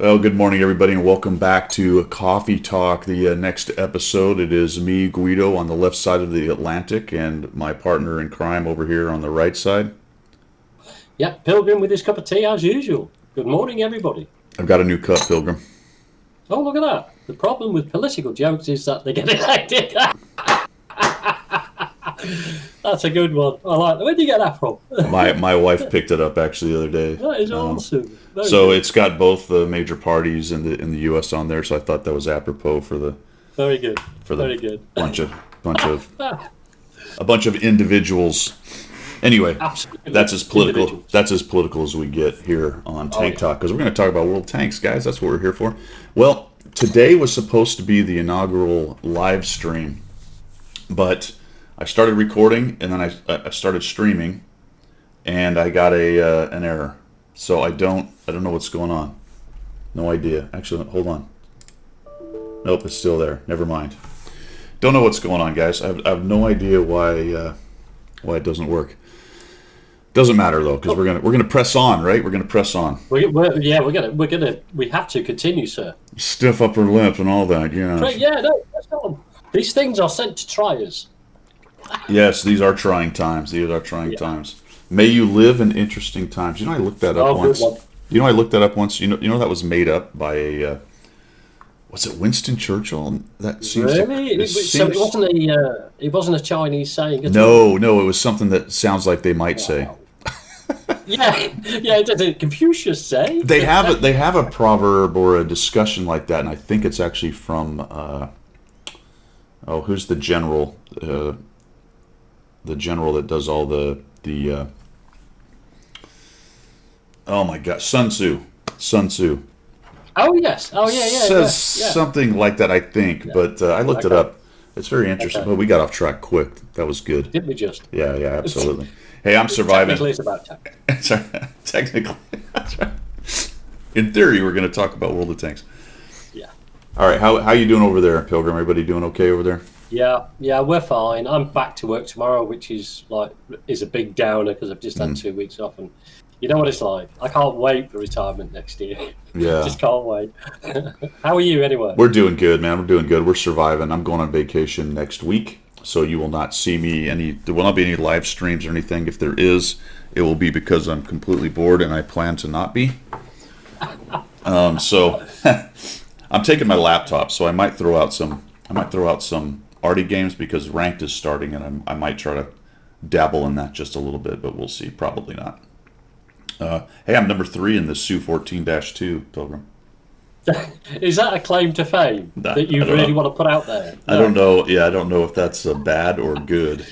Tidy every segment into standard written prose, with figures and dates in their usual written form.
Well, good morning, everybody, and welcome back to Coffee Talk, the next episode. It is me, Guido, on the left side of the Atlantic, and my partner in crime over here on the right side. Yeah, Pilgrim with his cup of tea as usual. Good morning, everybody. I've got a new cup, Pilgrim. Oh, look at that. The problem with political jokes is that they get elected. That's a good one. I like that. Where did you get that from? My wife picked it up actually the other day. That is awesome. So good. it's got both the major parties in the U.S. on there. So I thought that was apropos for the Very good. Very good. bunch of individuals. Anyway, Absolutely. that's as political. That's as political as we get here on Tank Talk, because we're going to talk about World Tanks, guys. That's what we're here for. Well, today was supposed to be the inaugural live stream, but I started recording and then I started streaming, and I got an error. So I don't know what's going on. No idea. Actually, hold on. Nope, it's still there. Never mind. Don't know what's going on, guys. I have no idea why it doesn't work. Doesn't matter though, because we're gonna press on, right? We're gonna press on. We have to continue, sir. Stiff upper lip and all that, you know. Yeah, no, press on. These things are sent to try us. Yes, these are trying times. These are trying times. May you live in interesting times. You know, I looked that up once. I looked that up once. You know that was made up by a. Was it Winston Churchill? That seems really. So it wasn't a Chinese saying. No, it was something that sounds like they might say. Yeah. Did Confucius say? They have a proverb or a discussion like that, and I think it's actually from. Who's the general? The general that does all the. Oh my God, Sun Tzu. Oh yes. Oh yeah. Says something like that, I think. Yeah. But I looked it up. It's very interesting. But we got off track quick. That was good. Did we just? Yeah, absolutely. Hey, I'm surviving. Technically, it's about tanks. Technically, that's right. In theory, we're going to talk about World of Tanks. Yeah. All right. How you doing over there, Pilgrim? Everybody doing okay over there? Yeah, we're fine. I'm back to work tomorrow, which is a big downer because I've just had 2 weeks off, and you know what it's like. I can't wait for retirement next year. Yeah. Just can't wait. How are you anyway? We're doing good, man. We're doing good. We're surviving. I'm going on vacation next week, so you will not see me there will not be any live streams or anything. If there is, it will be because I'm completely bored and I plan to not be. So I'm taking my laptop, so I might throw out some Arty games because ranked is starting, and I might try to dabble in that just a little bit, but we'll see. Probably not. Hey, I'm number 3 in the Su 14-2, Pilgrim. Is that a claim to fame that you really want to put out there? No. I don't know. Yeah, I don't know if that's bad or good.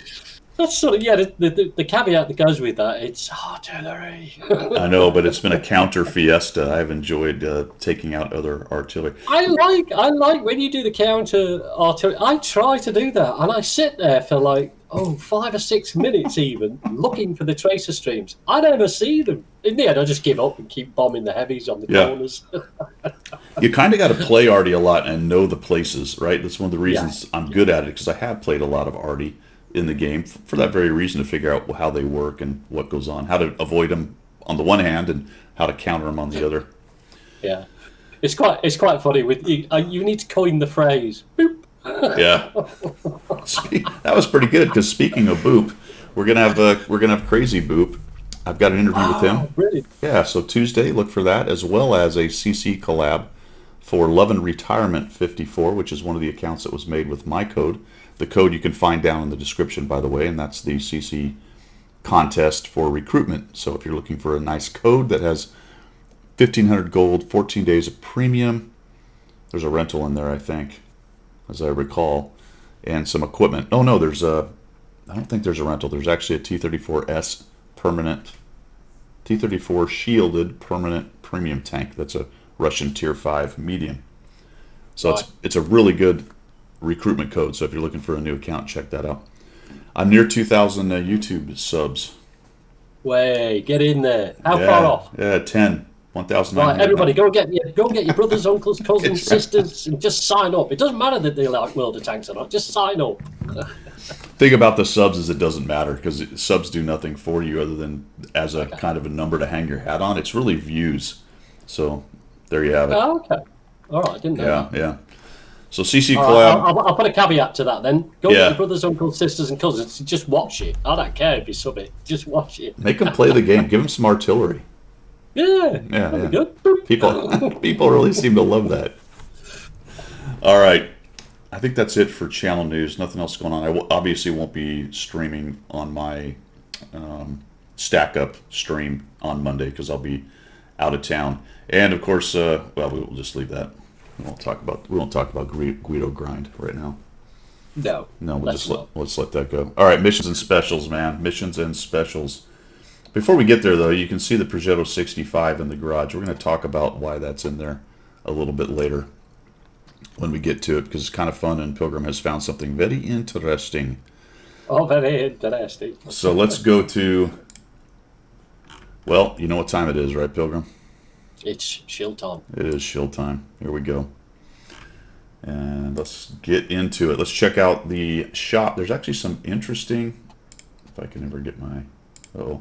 That's sort of the caveat that goes with that. It's artillery. I know, but it's been a counter fiesta. I've enjoyed taking out other artillery. I like when you do the counter artillery. I try to do that, and I sit there for 5 or 6 minutes even looking for the tracer streams. I never see them. In the end, I just give up and keep bombing the heavies on the corners. You kind of got to play Arty a lot and know the places, right? That's one of the reasons I'm good at it, because I have played a lot of Arty in the game for that very reason, to figure out how they work and what goes on, how to avoid them on the one hand and how to counter them on the other. Yeah, it's quite funny. With you need to coin the phrase boop. Yeah, that was pretty good, because speaking of boop, we're gonna have Crazy Boop. I've got an interview with him. Really? Yeah, so Tuesday, look for that, as well as a CC collab for Love and Retirement 54, which is one of the accounts that was made with my code. The code you can find down in the description, by the way, and that's the CC contest for recruitment. So if you're looking for a nice code that has 1,500 gold, 14 days of premium, there's a rental in there, I think, as I recall, and some equipment. Oh, no, I don't think there's a rental. There's actually a T-34S permanent, T-34 shielded permanent premium tank. That's a Russian Tier 5 medium. So it's a really good recruitment code. So if you're looking for a new account, check that out. I'm near 2,000 YouTube subs. Way, get in there. How far off? Yeah, 10. 1,900. Right, everybody, go and get your brothers, uncles, cousins, sisters, and just sign up. It doesn't matter that they like World of Tanks or not. Just sign up. Thing about the subs is it doesn't matter, because subs do nothing for you other than as a kind of a number to hang your hat on. It's really views. So there you have it. Oh, okay. All right, I didn't know Yeah, that. yeah. So CC All right, collab. I'll put a caveat to that then. Go Yeah. with your brothers, uncles, sisters, and cousins. Just watch it. I don't care if you sub it. Just watch it. Make them play the game. Give them some artillery. Yeah, Yeah, that'd yeah. be good. People really seem to love that. All right. I think that's it for channel news. Nothing else going on. Obviously won't be streaming on my Stack Up stream on Monday because I'll be out of town. And of course, well, we will just leave that. We won't talk about Guido grind right now. No, We'll just let's let that go. All right, missions and specials, man. Missions and specials. Before we get there, though, you can see the Projeto 65 in the garage. We're going to talk about why that's in there a little bit later when we get to it, because it's kind of fun, and Pilgrim has found something very interesting. Oh, very interesting. So let's go to, well, you know what time it is, right, Pilgrim? It's shield time. It is shield time. Here we go. And let's get into it. Let's check out the shop. There's actually some interesting, if I can ever get my, oh.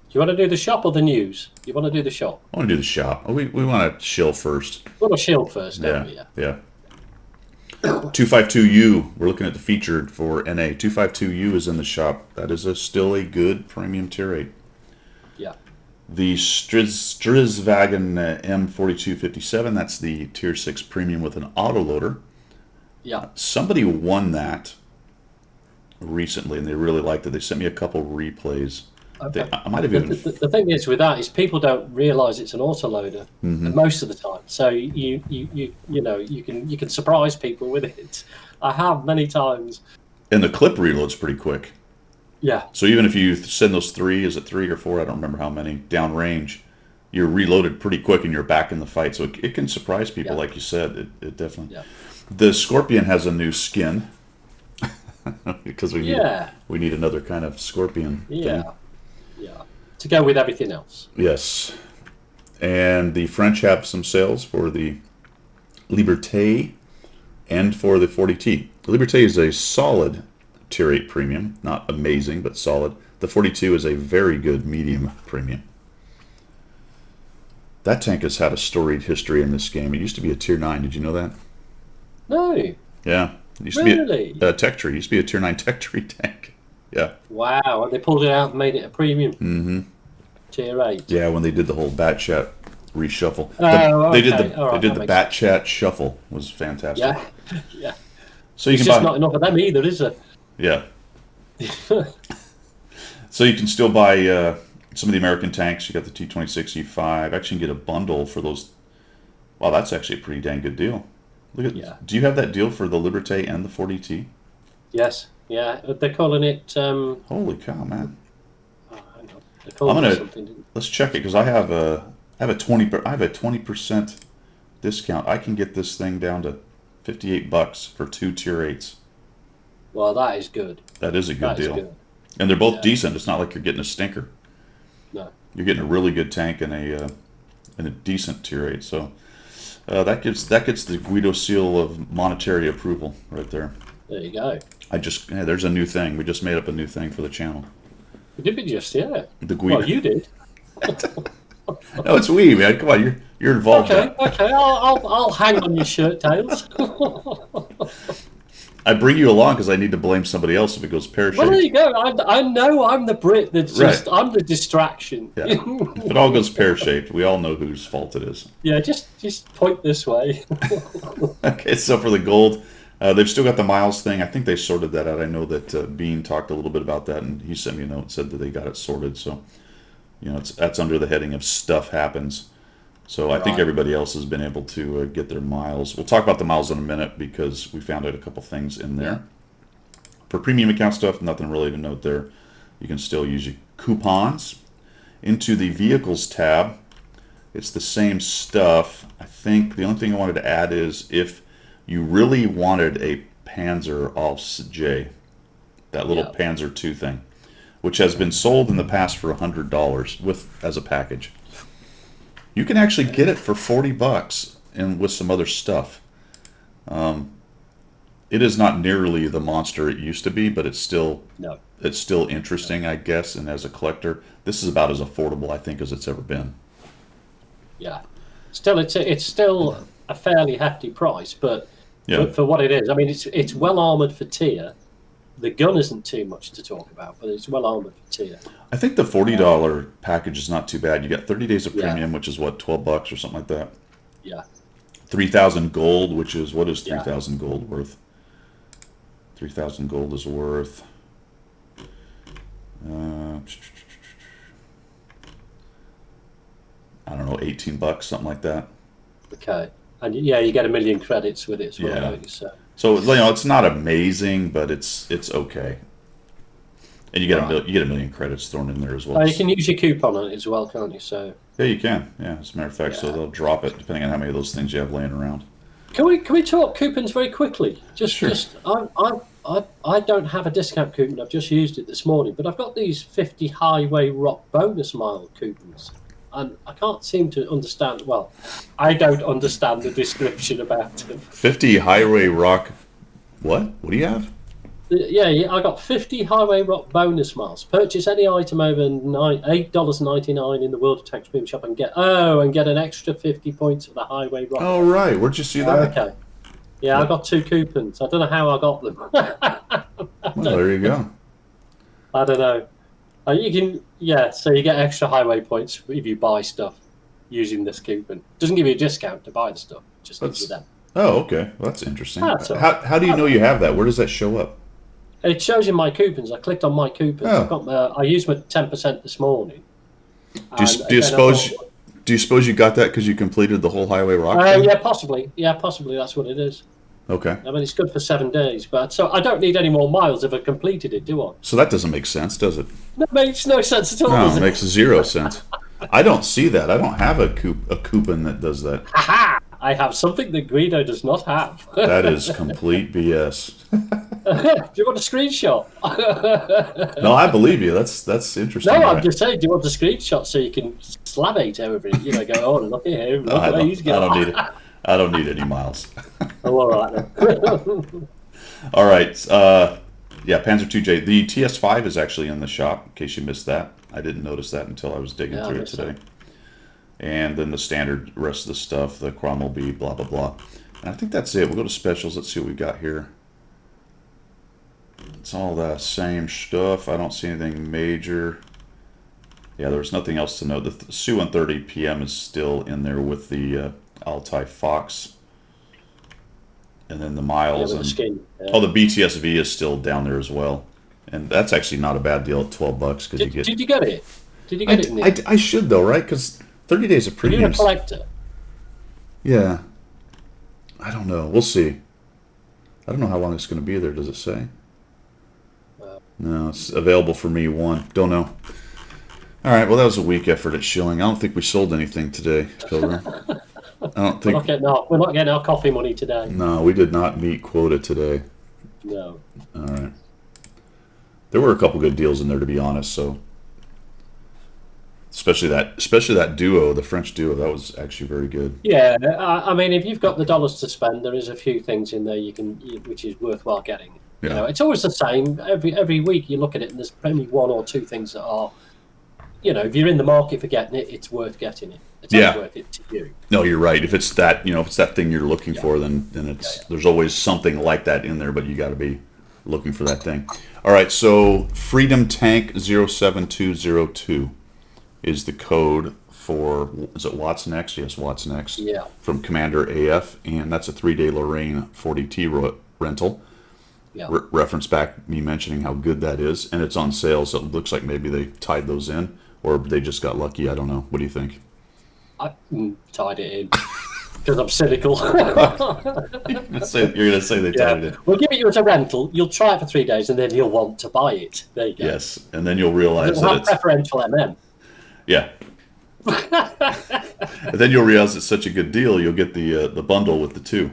Do you want to do the shop or the news? You want to do the shop? I want to do the shop. Oh, we want to shill first. We want to shield first, don't we? Yeah. 252U. We're looking at the featured for NA. 252U is in the shop. That is still a good premium tier 8. Yeah. The Strizwagen M4257. That's the tier 6 premium with an autoloader. Yeah. Somebody won that recently, and they really liked it. They sent me a couple replays. Okay. I might have even. The thing is with that is people don't realise it's an autoloader most of the time. So you can surprise people with it. I have many times. And the clip reload's pretty quick. Yeah. So even if you send those 3, is it 3 or 4? I don't remember how many down range. You're reloaded pretty quick and you're back in the fight. So it can surprise people, like you said. It definitely. Yeah. The Scorpion has a new skin because we need another kind of Scorpion. Yeah. Thing. Yeah, to go with everything else. Yes. And the French have some sales for the Liberté and for the 40T. The Liberté is a solid tier 8 premium. Not amazing, but solid. The 42 is a very good medium premium. That tank has had a storied history in this game. It used to be a tier 9. Did you know that? No. Yeah. It used to be a tech tree. It used to be a tier 9 tech tree tank. Yeah. Wow, and they pulled it out and made it a premium. Mm-hmm. Tier 8. Yeah, when they did the whole Bat Chat reshuffle. They did the Bat Chat shuffle. It was fantastic. Yeah. Yeah. So you it's can just buy, not enough of them either, is it? Yeah. So you can still buy some of the American tanks. You got the T-26E5. Actually, you can get a bundle for those. Wow, that's actually a pretty dang good deal. Look at. Do you have that deal for the Liberté and the 40T? Yes. Yeah, they're calling it. Holy cow, man! Oh, hang on. They're calling it something. Let's check it because I have a 20% discount. I can get this thing down to $58 for 2 tier 8s. Well, that is good. That is a good deal. Good. And they're both decent. It's not like you're getting a stinker. No. You're getting a really good tank and a decent tier 8. So that gets the Guido seal of monetary approval right there. There you go. There's a new thing. We just made up a new thing for the channel. Did we just? Yeah. The Guido. Well, you did. No, it's we, man. Come on, you're involved. Okay. I'll hang on your shirt tails. I bring you along because I need to blame somebody else if it goes pear-shaped. Well, there you go. I know I'm the Brit that's I'm the distraction. Yeah. If it all goes pear-shaped, we all know whose fault it is. Yeah, just point this way. Okay, so for the gold, they've still got the miles thing. I think they sorted that out. I know that Bean talked a little bit about that, and he sent me a note and said that they got it sorted. So, that's under the heading of stuff happens. So I think everybody else has been able to get their miles. We'll talk about the miles in a minute because we found out a couple things in there. For premium account stuff, nothing really to note there. You can still use your coupons. Into the vehicles tab, it's the same stuff. I think the only thing I wanted to add is if you really wanted a Panzer Aufs J, that little Panzer II thing, which has been sold in the past for $100 as a package. You can actually get it for $40 and with some other stuff. It is not nearly the monster it used to be, but it's still interesting, I guess. And as a collector, this is about as affordable, I think, as it's ever been. Yeah. Still, it's still a fairly hefty price, but Yeah. for what it is, I mean, it's well armored for tier. The gun isn't too much to talk about, but it's well armored for tier. I think the $40 package is not too bad. You got 30 days of Yeah. premium, which is what, $12 or something like that. Yeah. 3,000 gold, which is what is Yeah. 3,000 gold worth? 3,000 gold is worth. I don't know, $18, something like that. Okay. And yeah, you get 1,000,000 credits with it as well, Yeah. don't you? So it's not amazing, but it's okay. And you get Right. you get 1,000,000 credits thrown in there as well. You can use your coupon on it as well, can't you? So Yeah, you can. Yeah, as a matter of fact, so Yeah. they'll drop it depending on how many of those things you have laying around. can we talk coupons very quickly? Sure. I don't have a discount coupon. I've just used it this morning, but I've got these 50 Highway Rock bonus mile coupons, and I can't seem to understand. Well, I don't understand the description about them. 50 Highway Rock. What? What do you have? Yeah, I got 50 Highway Rock bonus miles. Purchase any item over $8.99 in the World of Tanks Premium Shop and get an extra 50 points of the Highway Rock. Oh, right. Where'd you see that? Okay. Yeah, I got 2 coupons. I don't know how I got them. Well, there you go. I don't know. So you get extra highway points if you buy stuff using this coupon. Doesn't give you a discount to buy the stuff. Just gives you them. Oh, okay. Well, that's interesting. That's all How do you know you have that? Where does that show up? It shows in my coupons. I clicked on my coupons. Oh. I used my 10% this morning. Do you suppose you got that because you completed the whole Highway Rock thing? Yeah, possibly. Yeah, possibly that's what it is. Okay. I mean, it's good for 7 days, but so I don't need any more miles if I completed it, do I? So that doesn't make sense, does it? That makes no sense at all. No, Does it it? makes 0 sense. I don't see that. I don't have a coupon that does that. Aha! I have something that Guido does not have. That is complete BS. Do you want a screenshot? No, I believe you. That's interesting. No, Right. I'm just saying, do you want a screenshot so you can slavate over it? Go, oh, look at him. No, Look I at he's don't going. need it. I don't need any miles. Oh, all right then. All right. Yeah, Panzer II-J. The TS5 is actually in the shop, in case you missed that. I didn't notice that until I was digging through it today. And then the standard rest of the stuff, the Cromwell B, blah, blah, blah. And I think that's it. We'll go to specials. Let's see what we got here. It's all the same stuff. I don't see anything major. Yeah, there was nothing else to note. The Su-130 PM is still in there with the Altai Fox. And then the miles. The skin. Yeah. Oh, the BTSV is still down there as well. And that's actually not a bad deal at $12 because you get. Did you get it? Did you get it in the end? I should though, right? Because 30 days of Are you premium. a collector? Yeah. I don't know. We'll see. I don't know how long it's going to be there. Does it say? No, it's available for me 1. Don't know. All right. Well, that was a weak effort at shilling. I don't think we sold anything today, Pilgrim. I don't think. We're not getting our coffee money today. No, we did not meet quota today. No. All right. There were a couple good deals in there, to be honest. So, especially that duo, the French duo, that was actually very good. Yeah, I mean, if you've got the dollars to spend, there is a few things in there which is worthwhile getting. Yeah. It's always the same. Every week you look at it, and there's only 1 or 2 things that are, if you're in the market for getting it, it's worth getting it. It's only worth it to you. No, you're right. If it's that, if it's that thing you're looking for, then it's there's always something like that in there, but you got to be looking for that thing. All right, so Freedom Tank 07202 is the code for, is it What's Next? Yes, What's Next. Yeah. From Commander AF, and that's a 3-day Lorraine 40T rental. Yeah. Reference back me mentioning how good that is, and it's on sale, so it looks like maybe they tied those in, or they just got lucky. I don't know. What do you think? I tied it in because I'm cynical. You're gonna say they tied it in. We'll give it you as a rental. You'll try it for 3 days, and then you'll want to buy it. There you go. Yes, and then you'll realize It'll that have it's preferential MM. yeah. And then you'll realize it's such a good deal. You'll get the bundle with the 2.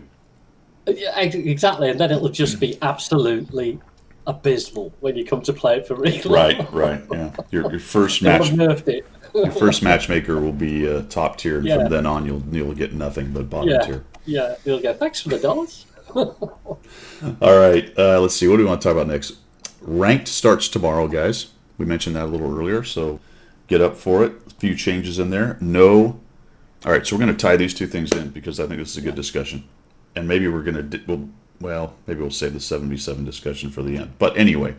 Yeah, exactly, and then it'll just be absolutely abysmal when you come to play it for real. Right. Yeah. Your first They'll match. have nerfed it. Your first matchmaker will be top tier, and from then on you'll get nothing but bottom tier. Yeah, you'll go, thanks for the dollars. All right, let's see. What do we want to talk about next? Ranked starts tomorrow, guys. We mentioned that a little earlier, so get up for it. A few changes in there. No, All right, so we're going to tie these two things in because I think this is a good discussion. And maybe we're going to, maybe we'll save the 7v7 discussion for the end. But anyway,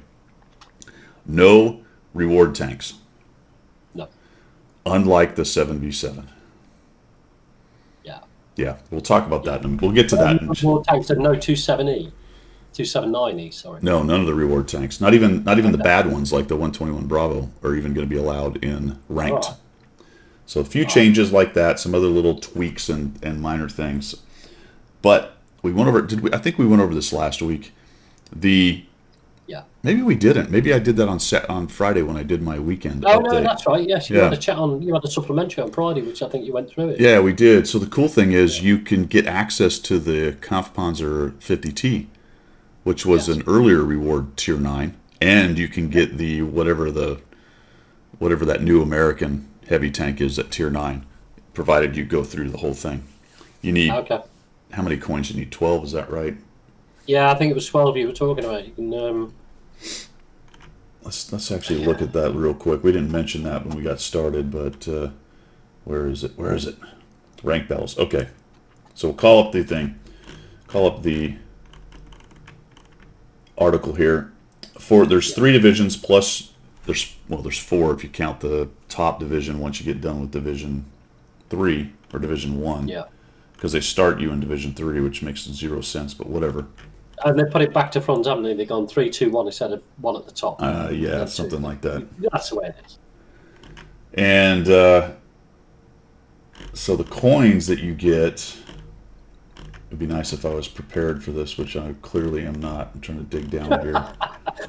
no reward tanks. No. Unlike the 7v7. Yeah. Yeah, we'll talk about that, and we'll get to that. Reward tanks and no 27E. 279E, sorry. No, none of the reward tanks. Not even the bad ones like the 121 Bravo are even going to be allowed in ranked. Oh. So a few changes like that, some other little tweaks and minor things. But we went over. I think we went over this last week. Maybe we didn't. Maybe I did that on Friday when I did my weekend update. No, that's right. Yes, you had a chat on. You had a supplementary on Friday, which I think you went through it. Yeah, we did. So the cool thing is you can get access to the Kampfpanzer 50T, which was an earlier reward tier 9, and you can get the whatever that new American heavy tank is at tier 9, provided you go through the whole thing. You need how many coins? You need 12. Is that right? Yeah, I think it was 12 you were talking about. You can. Let's actually look at that real quick. We didn't mention that when we got started, but where is it? Where is it? Rank battles. Okay, so we'll call up the thing. Call up the article here. There's 3 divisions plus there's 4 if you count the top division once you get done with Division 3 or Division 1. Yeah. Because they start you in Division 3, which makes 0 sense, but whatever. And they put it back to front, haven't they? They've gone 3, 2, 1 instead of 1 at the top. Yeah, something like that. That's the way it is. And so the coins that you get, it'd be nice if I was prepared for this, which I clearly am not. I'm trying to dig down here.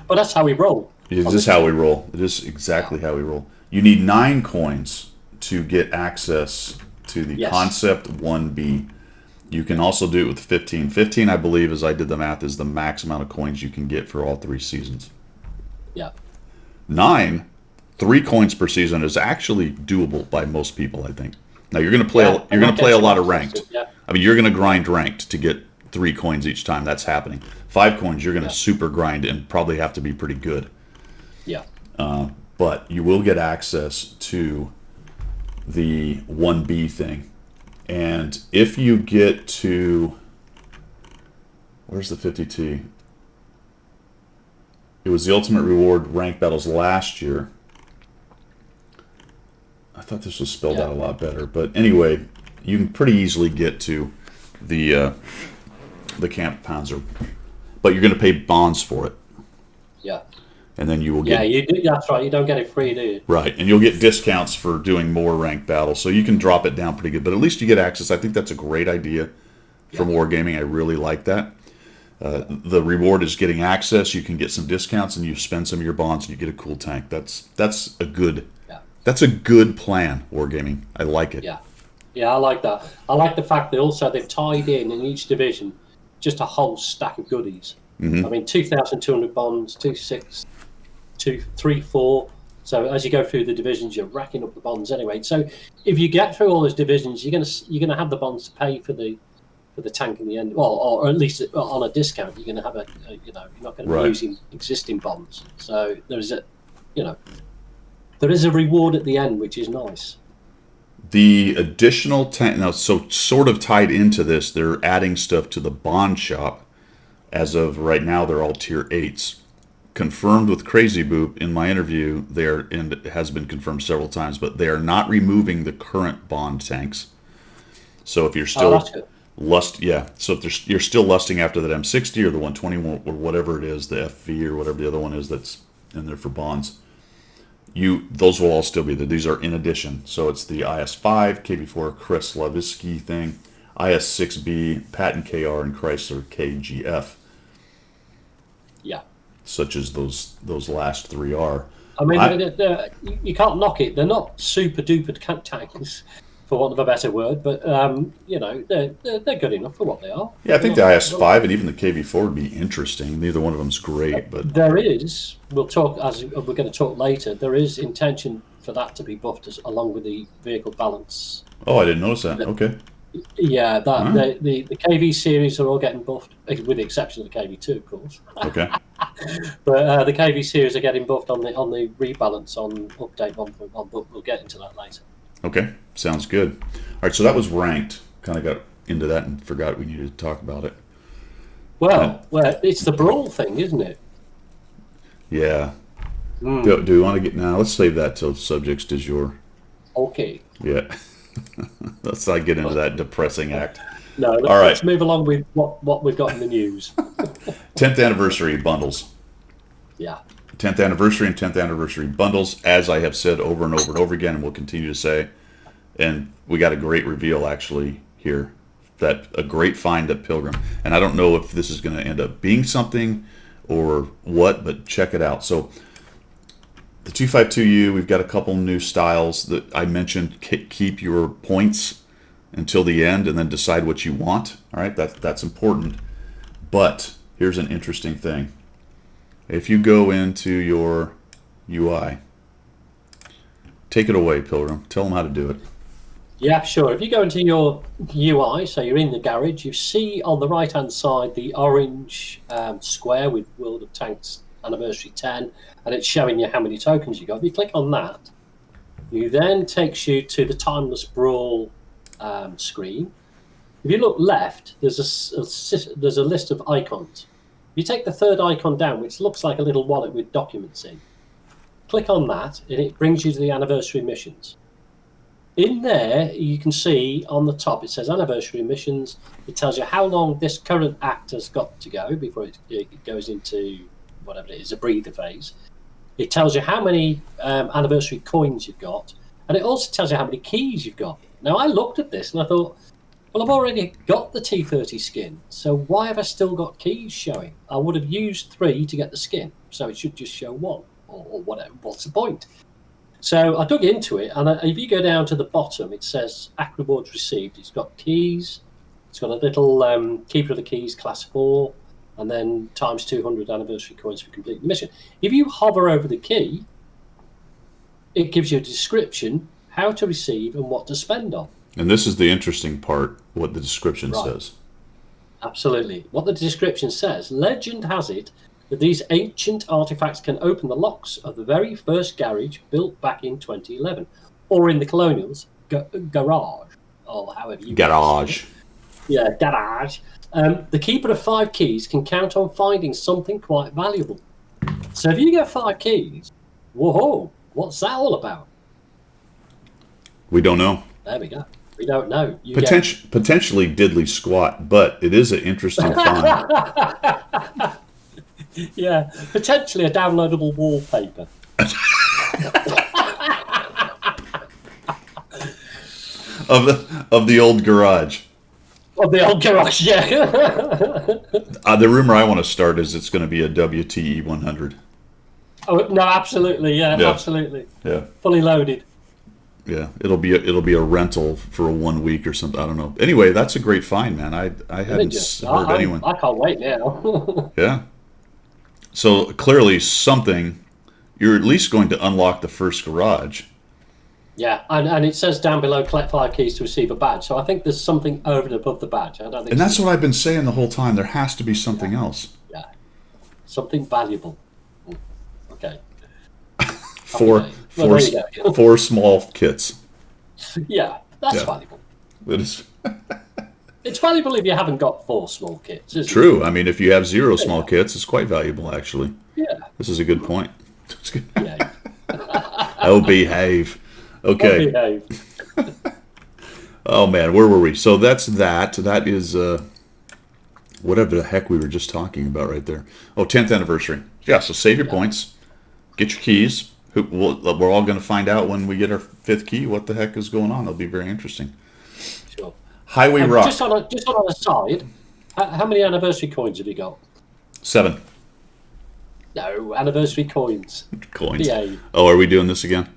But that's how we roll. It's just how we roll. It is exactly how we roll. You need 9 coins to get access to the Concept 1B. You can also do it with 15. 15, I believe, as I did the math, is the max amount of coins you can get for all 3 seasons. Yeah. 9, 3 coins per season is actually doable by most people, I think. Now you're going to play. You're going to play a lot of ranked. Yeah. I mean, you're going to grind ranked to get 3 coins each time. That's happening. 5 coins, you're going to super grind and probably have to be pretty good. Yeah. But you will get access to the 1B thing. And if you get to, where's the 50T? It was the Ultimate Reward rank battles last year. I thought this was spelled out a lot better. But anyway, you can pretty easily get to the Kampfpanzer. But you're going to pay bonds for it. Yeah. And then you will get... Yeah, you do, that's right. You don't get it free, do you? Right. And you'll get discounts for doing more ranked battles. So you can drop it down pretty good. But at least you get access. I think that's a great idea for wargaming. I really like that. The reward is getting access. You can get some discounts and you spend some of your bonds and you get a cool tank. That's a good plan, wargaming. I like it. Yeah. Yeah, I like that. I like the fact that also they've tied in each division just a whole stack of goodies. Mm-hmm. I mean, 2,200 bonds, 2,600, 3, 4. So as you go through the divisions, you're racking up the bonds anyway. So if you get through all those divisions, you're gonna have the bonds to pay for the tank in the end. Well, or at least on a discount, you're gonna have you're not going to be using existing bonds. So there is a reward at the end, which is nice. The additional tank now, so sort of tied into this, they're adding stuff to the bond shop. As of right now, they're all tier 8s. Confirmed with Crazy Boop in my interview, and it has been confirmed several times, but they are not removing the current bond tanks. So if you're still so if you're still lusting after that M60 or the 120 or whatever it is, the FV or whatever the other one is that's in there for bonds, those will all still be there. These are in addition. So it's the IS-5, KB-4, Chris Lavisky thing, IS-6B, Patton KR, and Chrysler KGF. Yeah. Such as those last 3 are. I mean, you can't knock it. They're not super duper tanks, for want of a better word, but they're good enough for what they are. Yeah, I think the IS-5 and even the KV-4 would be interesting. Neither one of them's great, but there is. We'll talk as we're going to talk later. There is intention for that to be buffed along with the vehicle balance. Oh, I didn't notice that. Okay. Yeah, the KV series are all getting buffed, with the exception of the KV2, of course. Okay. But the KV series are getting buffed on the rebalance on update 1.1, but we'll get into that later. Okay, sounds good. All right, so that was ranked. Kind of got into that and forgot we needed to talk about it. Well, it's the brawl thing, isn't it? Yeah. Mm. Do we want to get now? Let's save that till subjects du jour. Okay. Yeah. Let's not get into that depressing act. No, All right. let's move along with what we've got in the news. 10th anniversary bundles. Yeah. 10th anniversary and 10th anniversary bundles, as I have said over and over and over again, and will continue to say. And we got a great reveal actually here. That a great find at Pilgrim. And I don't know if this is going to end up being something or what, but check it out. So the 252U, we've got a couple new styles that I mentioned. Keep your points until the end and then decide what you want. All right, that's important. But here's an interesting thing. If you go into your UI, take it away, Pilgrim. Tell them how to do it. Yeah, sure. If you go into your UI, so you're in the garage, you see on the right-hand side the orange square with World of Tanks Anniversary 10, and it's showing you how many tokens you got. If you click on that, you then takes you to the Timeless Brawl screen. If you look left, there's a list of icons. You take the third icon down, which looks like a little wallet with documents in. Click on that, and it brings you to the anniversary missions. In there, you can see on the top, it says anniversary missions. It tells you how long this current act has got to go before it goes into whatever it is, a breather phase. It tells you how many anniversary coins you've got, and it also tells you how many keys you've got. Now, I looked at this and I thought, well, I've already got the T30 skin, so why have I still got keys showing? I would have used 3 to get the skin, so it should just show 1, or whatever. What's the point? So I dug into it, and if you go down to the bottom, it says Act Rewards Received. It's got keys. It's got a little Keeper of the Keys Class 4, and then times 200 anniversary coins for completing the mission. If you hover over the key, it gives you a description, how to receive, and what to spend on. And this is the interesting part, what the description says. Absolutely. What the description says, legend has it that these ancient artifacts can open the locks of the very first garage built back in 2011, or in the Colonials, garage, or however you garage. Yeah, garage. The keeper of 5 keys can count on finding something quite valuable. So if you get 5 keys, whoa, what's that all about? We don't know. There we go. We don't know. Potentially diddly squat, but it is an interesting find. Yeah, potentially a downloadable wallpaper. of the old garage. Of the old garage, yeah. The rumor I want to start is it's going to be a WTE 100. Oh no, absolutely, yeah, absolutely. Yeah. Fully loaded. Yeah, it'll be a rental for 1 week or something. I don't know. Anyway, that's a great find, man. I hadn't heard anyone. I can't wait now. Yeah. So clearly something, you're at least going to unlock the first garage. Yeah, and it says down below, collect 5 keys to receive a badge. So I think there's something over and above the badge. I don't think. And that's what I've been saying the whole time. There has to be something else. Yeah, something valuable. Okay. Four small kits. Yeah, that's valuable. It is. It's valuable if you haven't got 4 small kits, isn't True. I mean, if you have 0 small kits, it's quite valuable, actually. Yeah. This is a good point. Yeah. Oh, behave. Okay. Oh, behave. Oh, man, where were we? So that's that. That is whatever the heck we were just talking about right there. Oh, 10th anniversary. Yeah, so save your points. Get your keys. We're all going to find out when we get our 5th key what the heck is going on. It'll be very interesting. Sure. Highway Rock. Just on a side, how many anniversary coins have you got? 7. No, anniversary coins. Coins. Behave. Oh, are we doing this again?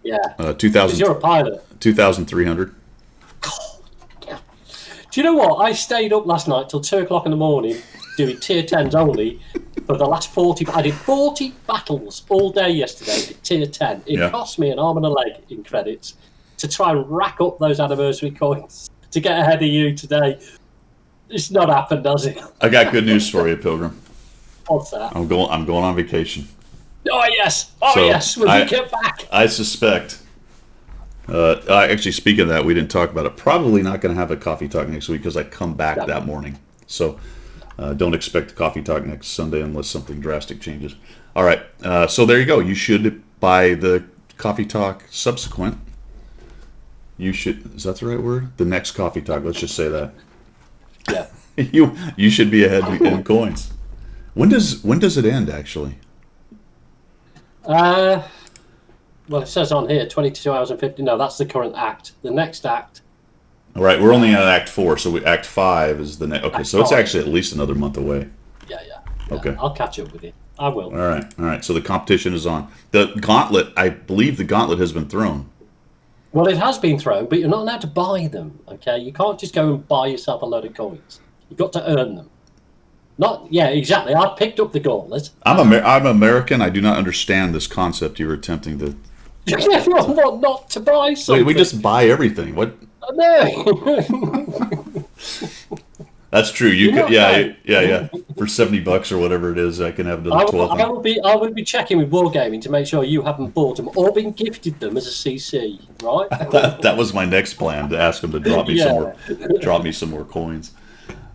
Yeah. 2,000. Because you're a pilot. 2,300. Do you know what? I stayed up last night till 2 o'clock in the morning doing tier 10s only for the last 40. I did 40 battles all day yesterday at tier 10. It cost me an arm and a leg in credits to try and rack up those anniversary coins to get ahead of you today. It's not happened, does it? I got good news for you, Pilgrim. What's that? I'm going on vacation. Oh yes! Oh yes! When we get back. I suspect Actually, speaking of that, we didn't talk about it. Probably not going to have a coffee talk next week because I come back Yeah. that morning. So don't expect a coffee talk next Sunday unless something drastic changes. All right. So there you go. You should buy the coffee talk subsequent. You should. Is that the right word? The next coffee talk. Let's just say that. Yeah. You should be ahead in coins. When does it end actually? Well, it says on here 22 hours and 50. No, that's the current act. The next act. All right, we're only at Act 4, so Act 5 is the next. Okay, Act so it's 5. actually at least another month away. Yeah. Okay. I'll catch up with you. I will. All right. So the competition is on. The gauntlet, I believe the gauntlet has been thrown. Well, it has been thrown, but you're not allowed to buy them. Okay, you can't just go and buy yourself a load of coins. You've got to earn them. Exactly. I picked up the gauntlet. I'm American. I do not understand this concept you were attempting to. What, not to buy something? Wait, we just buy everything. What? No. That's true. You could, yeah. For $70 or whatever it is, I can have another 12. I will be checking with Wargaming to make sure you haven't bought them or been gifted them as a CC, right? That was my next plan, to ask them to drop me some more coins.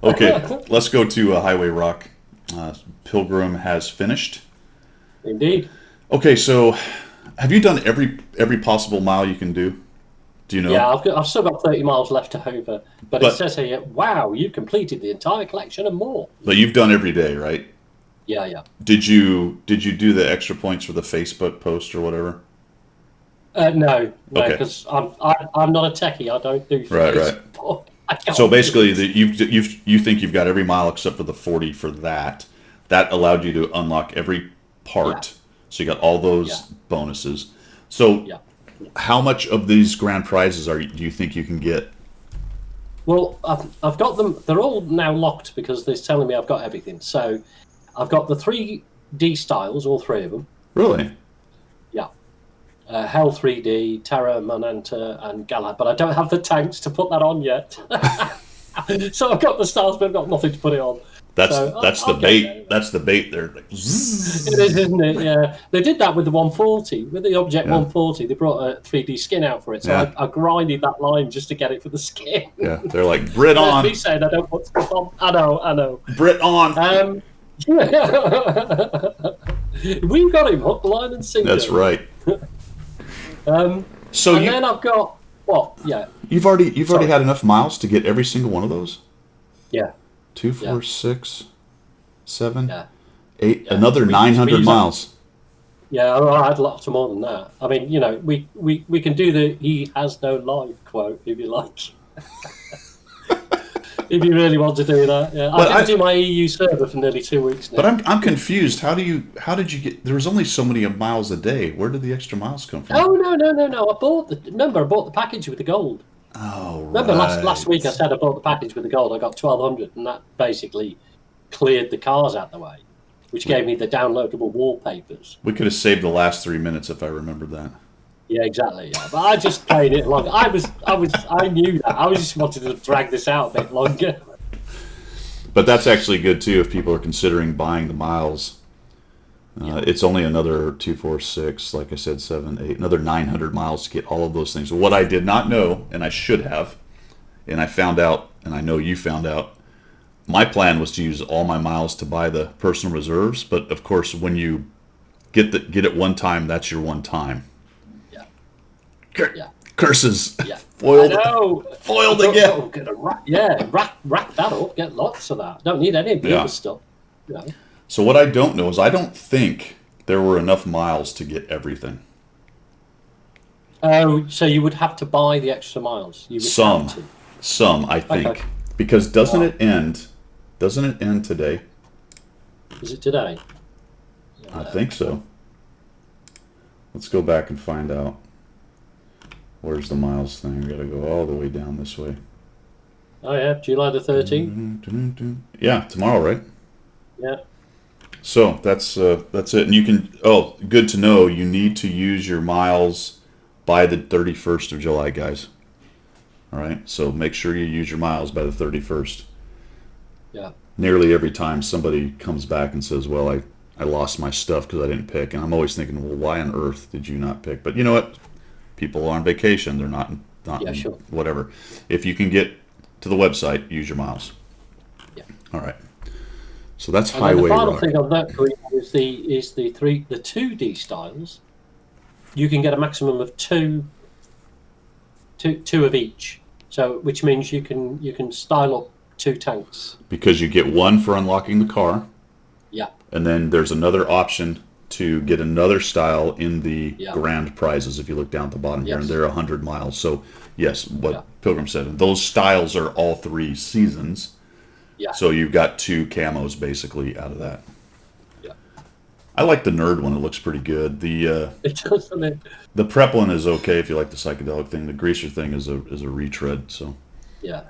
Okay, let's go to Highway Rock. Pilgrim has finished. Indeed. Okay, so have you done every possible mile you can do? Do you know? Yeah, I've still got 30 miles left to hover, but it says here, wow, you've completed the entire collection and more. But you've done every day, right? Yeah. Did you do the extra points for the Facebook post or whatever? No, Okay. because I'm not a techie. I don't do Facebook. Right. So basically, you think you've got every mile except for the 40 for that. That allowed you to unlock every part. Yeah. So you got all those bonuses. So how much of these grand prizes do you think you can get? Well, I've got them. They're all now locked because they're telling me I've got everything. So I've got the 3D styles, all three of them. Really? Yeah. Hell 3D, Terra, Mananta, and Galahad. But I don't have the tanks to put that on yet. So I've got the styles, but I've got nothing to put it on. That's the bait. That's the bait there. It is, isn't it? Yeah. They did that with the 140. With the Object 140, they brought a 3D skin out for it. So I grinded that line just to get it for the skin. Yeah, they're like, Brit on. Me saying I don't put stuff on. I know. Brit on. We got him hook, line, and sinker. That's right. Then I've got what? Yeah. You've already had enough miles to get every single one of those? Yeah. 2, 4, 6, 7, 8. Yeah. Another 900 miles. Yeah, I had lots more than that. I mean, we can do the "he has no life" quote if you like. If you really want to do that, yeah. I didn't do my EU server for nearly 2 weeks now. But I'm confused. How did you get? There was only so many miles a day. Where did the extra miles come from? Oh no! I bought the package with the gold. Oh, remember last week I said I bought the package with the gold. I got 1,200, and that basically cleared the cars out the way, which gave me the downloadable wallpapers. We could have saved the last 3 minutes if I remembered that. Yeah, exactly. Yeah, but I just played it long. I knew that. I was just wanted to drag this out a bit longer. But that's actually good too if people are considering buying the miles. It's only another 2, 4, 6, like I said, 7, 8, another 900 miles to get all of those things. What I did not know, and I should have, and I found out, and I know you found out, my plan was to use all my miles to buy the personal reserves. But of course, when you get it one time, that's your one time. Curses. Yeah. Foiled again. Rack that up. Get lots of that. Don't need any of the other stuff. So what I don't know is I don't think there were enough miles to get everything. Oh, so you would have to buy the extra miles. Some, I think, okay. Because doesn't it end today? Is it today? I think so. Let's go back and find out. Where's the miles thing? We gotta go all the way down this way. Oh yeah, July the 13th. Yeah, tomorrow, right? Yeah. So that's it. And you can. Oh, good to know. You need to use your miles by the 31st of July, guys. All right. So make sure you use your miles by the 31st. Yeah. Nearly every time somebody comes back and says, "Well, I lost my stuff because I didn't pick," and I'm always thinking, "Well, why on earth did you not pick?" But you know what? People are on vacation. They're not Yeah, sure. whatever. If you can get to the website, use your miles. Yeah. All right. So that's And then highway the final rock. thing on that is the 2D styles. You can get a maximum of two of each. So which means you can style up 2 tanks. Because you get one for unlocking the car, Yeah. and then there's another option to get another style in the Yeah. grand prizes. If you look down at the bottom here, Yes. and they're 100 miles. So yes, what Yeah. Pilgrim said, those styles are all 3 seasons. Yeah. So you've got 2 camos basically out of that. Yeah. I like the nerd one. It looks pretty good. The It does, doesn't it? the prep one is okay if you like the psychedelic thing. The greaser thing is a retread. So Yeah.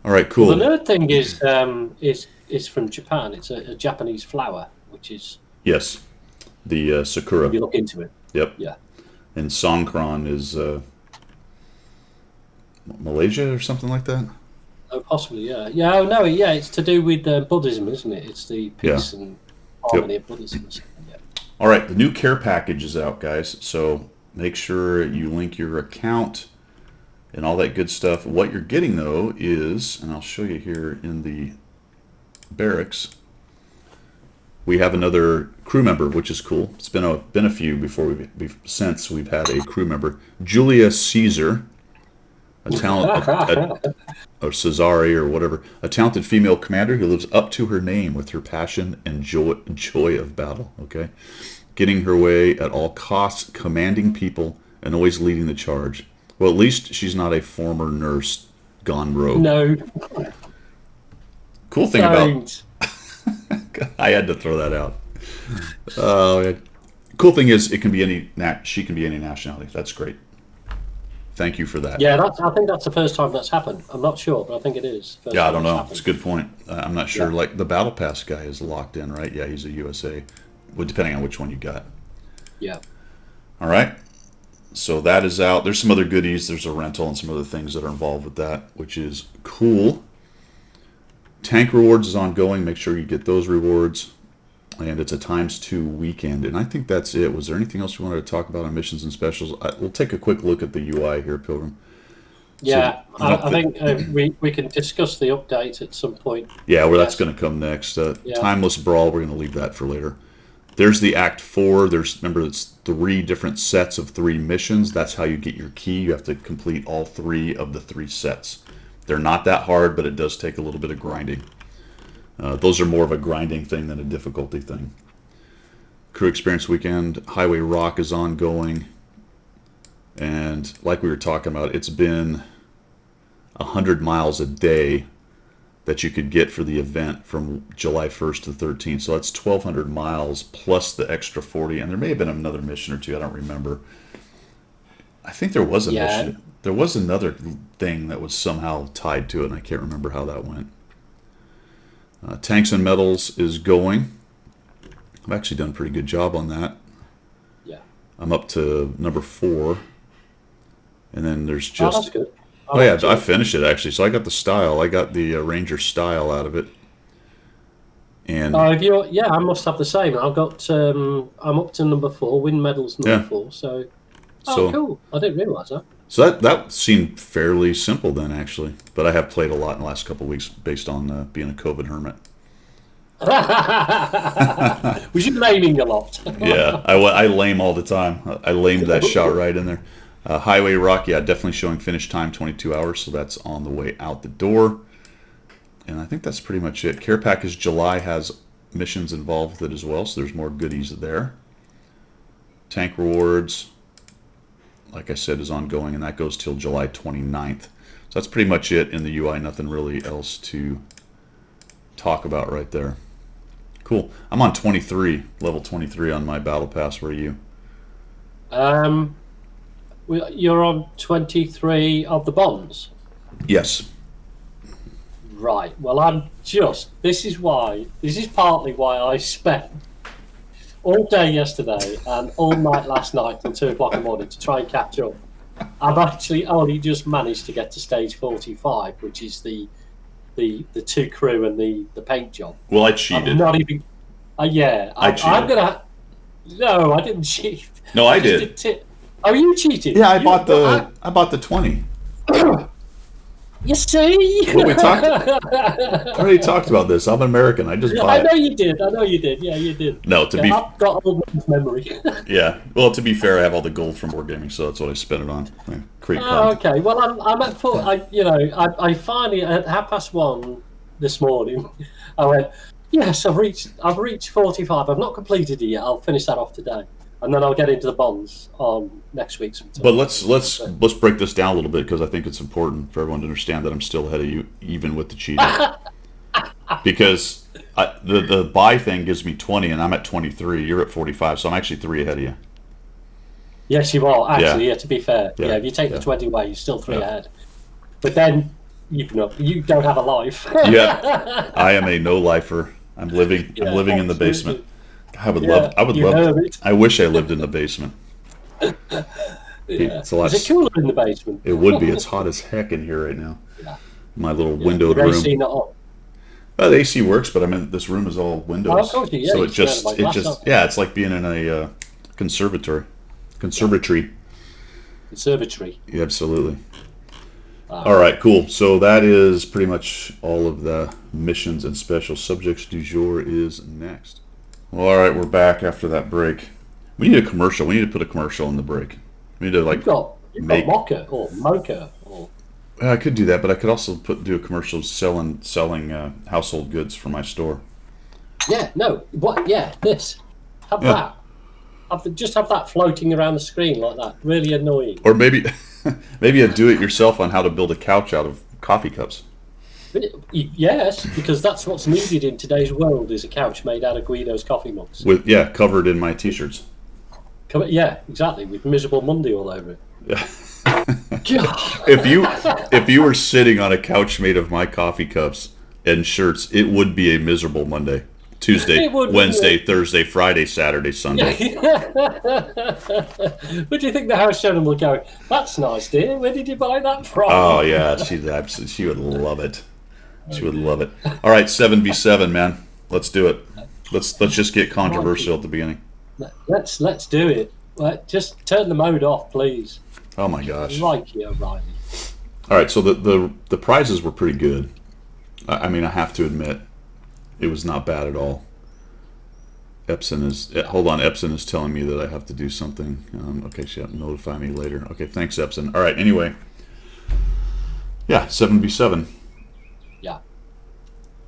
all right, cool. Well, the nerd thing is from Japan. It's a Japanese flower, which is Yes, the sakura. if you look into it. Yep. Yeah. And Songkran is Malaysia or something like that. Oh, possibly, yeah. Yeah, oh, no, yeah, it's to do with Buddhism, isn't it? It's the peace and harmony of Buddhism. Or something, yeah. All right, the new care package is out, guys. So make sure you link your account and all that good stuff. What you're getting, though, is, and I'll show you here in the barracks, we have another crew member, which is cool. It's been a few before since we've had a crew member. Julius Caesar, a talent, or Cesare or whatever, a talented female commander who lives up to her name with her passion and joy of battle. Okay, getting her way at all costs, commanding people, and always leading the charge. Well, at least she's not a former nurse gone rogue. No. Cool thing about I had to throw that out. Cool thing is, it can be she can be any nationality. That's great. Thank you for that. Yeah, I think that's the first time that's happened. I'm not sure, but I think it is. Yeah, I don't know. It's a good point. I'm not sure. Yeah. Like the Battle Pass guy is locked in, right? Yeah, he's a USA. Well, depending on which one you got. Yeah. All right. So that is out. There's some other goodies. There's a rental and some other things that are involved with that, which is cool. Tank rewards is ongoing. Make sure you get those rewards. And it's a ×2 weekend. And I think that's it. Was there anything else you wanted to talk about on missions and specials? We'll take a quick look at the UI here, Pilgrim. Yeah, so, I think we can discuss the update at some point. Yeah, well, that's going to come next. Timeless Brawl, we're going to leave that for later. There's the Act 4. Remember, it's 3 different sets of 3 missions. That's how you get your key. You have to complete all 3 of the 3 sets. They're not that hard, but it does take a little bit of grinding. Those are more of a grinding thing than a difficulty thing. Crew Experience Weekend, Highway Rock is ongoing. And like we were talking about, it's been 100 miles a day that you could get for the event from July 1st to 13th. So that's 1,200 miles plus the extra 40. And there may have been another mission or 2. I don't remember. I think there was a mission. There was another thing that was somehow tied to it, and I can't remember how that went. Tanks and Metals is going. I've actually done a pretty good job on that. Yeah. I'm up to number 4. And then there's just... Oh, that's good. I finished it, actually. So I got the style. I got the Ranger style out of it. And I must have the same. I've got... I'm up to number 4. Win medals number 4. So cool. I didn't realise that. So that seemed fairly simple then, actually. But I have played a lot in the last couple of weeks based on being a COVID hermit. Was you laming a lot? Yeah, I lame all the time. I lamed that shot right in there. Highway Rock, yeah, definitely showing finish time 22 hours, so that's on the way out the door. And I think that's pretty much it. Care Package July has missions involved with it as well, so there's more goodies there. Tank Rewards, like I said, is ongoing, and that goes till July 29th. So that's pretty much it in the UI. Nothing really else to talk about right there. Cool. I'm on 23, level 23 on my Battle Pass. Where are you? You're on 23 of the bonds? Yes. Right. Well, this is partly why I spent all day yesterday and all night last night till 2 o'clock in the morning to try and catch up. I've actually only just managed to get to stage 45, which is the 2 crew and the paint job. Well, I cheated. I'm not even... I cheated. No, I didn't cheat. No, I did. Oh, you cheated. Yeah, You, I bought the 20. you see? Well, we talked. I already talked about this. I'm an American. I just buy I know it. you did. I know you did. Yeah, you did. No, to Yeah, be I've got old man's memory. yeah. Well, to be fair, I have all the gold from wargaming, so that's what I spent it on. I create Oh, content. okay. Well, I'm at full. I finally at 1:30 this morning. I went. Yes, I've reached 45. I've not completed it yet. I'll finish that off today, and then I'll get into the bonds on next week sometime. But let's break this down a little bit because I think it's important for everyone to understand that I'm still ahead of you, even with the cheating. Because the buy thing gives me 20, and I'm at 23. You're at 45, so I'm actually 3 ahead of you. Yes, you are actually. Yeah. Yeah, to be fair, Yeah. yeah. If you take Yeah. the 20 away, you're still 3 Yeah. ahead. But then you don't have a life. Yeah, I am a no lifer. I'm living. I'm Yeah, living in the absolutely. basement. I would Yeah, love. I would you love. heard it. I wish I lived in the basement. Yeah. It's a lot. Is it cooler in the basement? It would be. It's hot as heck in here right now. Yeah. My little Yeah. windowed Your room. AC not on. The AC works, but I mean this room is all windows, Oh, of course, yeah, so you it just can have, like, glass up. yeah, it's like being in a conservatory. Conservatory. Yeah, absolutely. All right, cool. So that is pretty much all of the missions and special subjects. Du jour is next. Well, all right, we're back after that break. We need a commercial. We need to put a commercial in the break. We need to You've got make. mocha or mocha or I could do that, but I could also do a commercial selling household goods for my store. this. Have Yeah. that. Just have that floating around the screen like that. Really annoying. Or maybe maybe a do-it-yourself on how to build a couch out of coffee cups. Yes, because that's what's needed in today's world is a couch made out of Guido's coffee mugs. Covered in my t-shirts. Yeah, exactly, with Miserable Monday all over it. Yeah. God. If you were sitting on a couch made of my coffee cups and shirts, it would be a miserable Monday. Tuesday, It would, Wednesday, wouldn't Thursday, Friday, Saturday, Sunday. But do you think the house showman will go, that's nice, dear, where did you buy that from? Oh yeah, she would love it. She would love it. All right, 7v7, man. Let's do it. Let's just get controversial at the beginning. Let's do it. Just turn the mode off, please. Oh my gosh. Like you, Riley. All right, so the prizes were pretty good. I mean, I have to admit, it was not bad at all. Epson is telling me that I have to do something. Okay, she'll notify me later. Okay, thanks, Epson. All right, anyway. Yeah, 7v7. Yeah.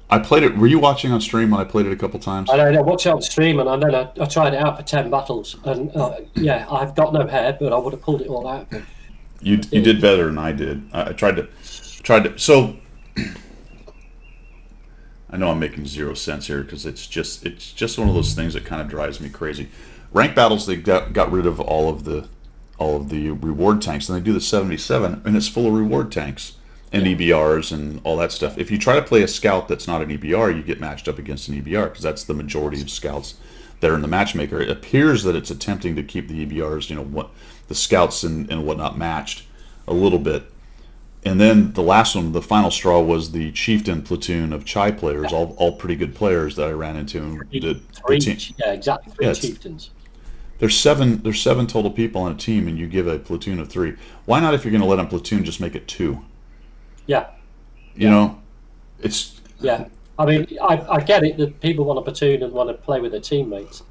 I played it. Were you watching on stream when I played it a couple times? I know, I watched it on stream and then I tried it out for 10 battles. And yeah, I've got no hair, but I would have pulled it all out. You did better than I did. I tried to. So I know I'm making zero sense here because it's just one of those things that kind of drives me crazy. Rank battles, they got rid of all of the reward tanks, and they do the 77, and it's full of reward tanks and EBRs and all that stuff. If you try to play a scout that's not an EBR, you get matched up against an EBR because that's the majority of scouts that are in the matchmaker. It appears that it's attempting to keep the EBRs, what the scouts and whatnot matched a little bit. And then the last one, the final straw, was the chieftain platoon of Chai players, all pretty good players that I ran into. And Three chieftains. There's seven total people on a team, and you give a platoon of 3. Why not, if you're going to let them platoon, just make it 2? Yeah. It's... Yeah. I mean, I get it that people want a platoon and want to play with their teammates.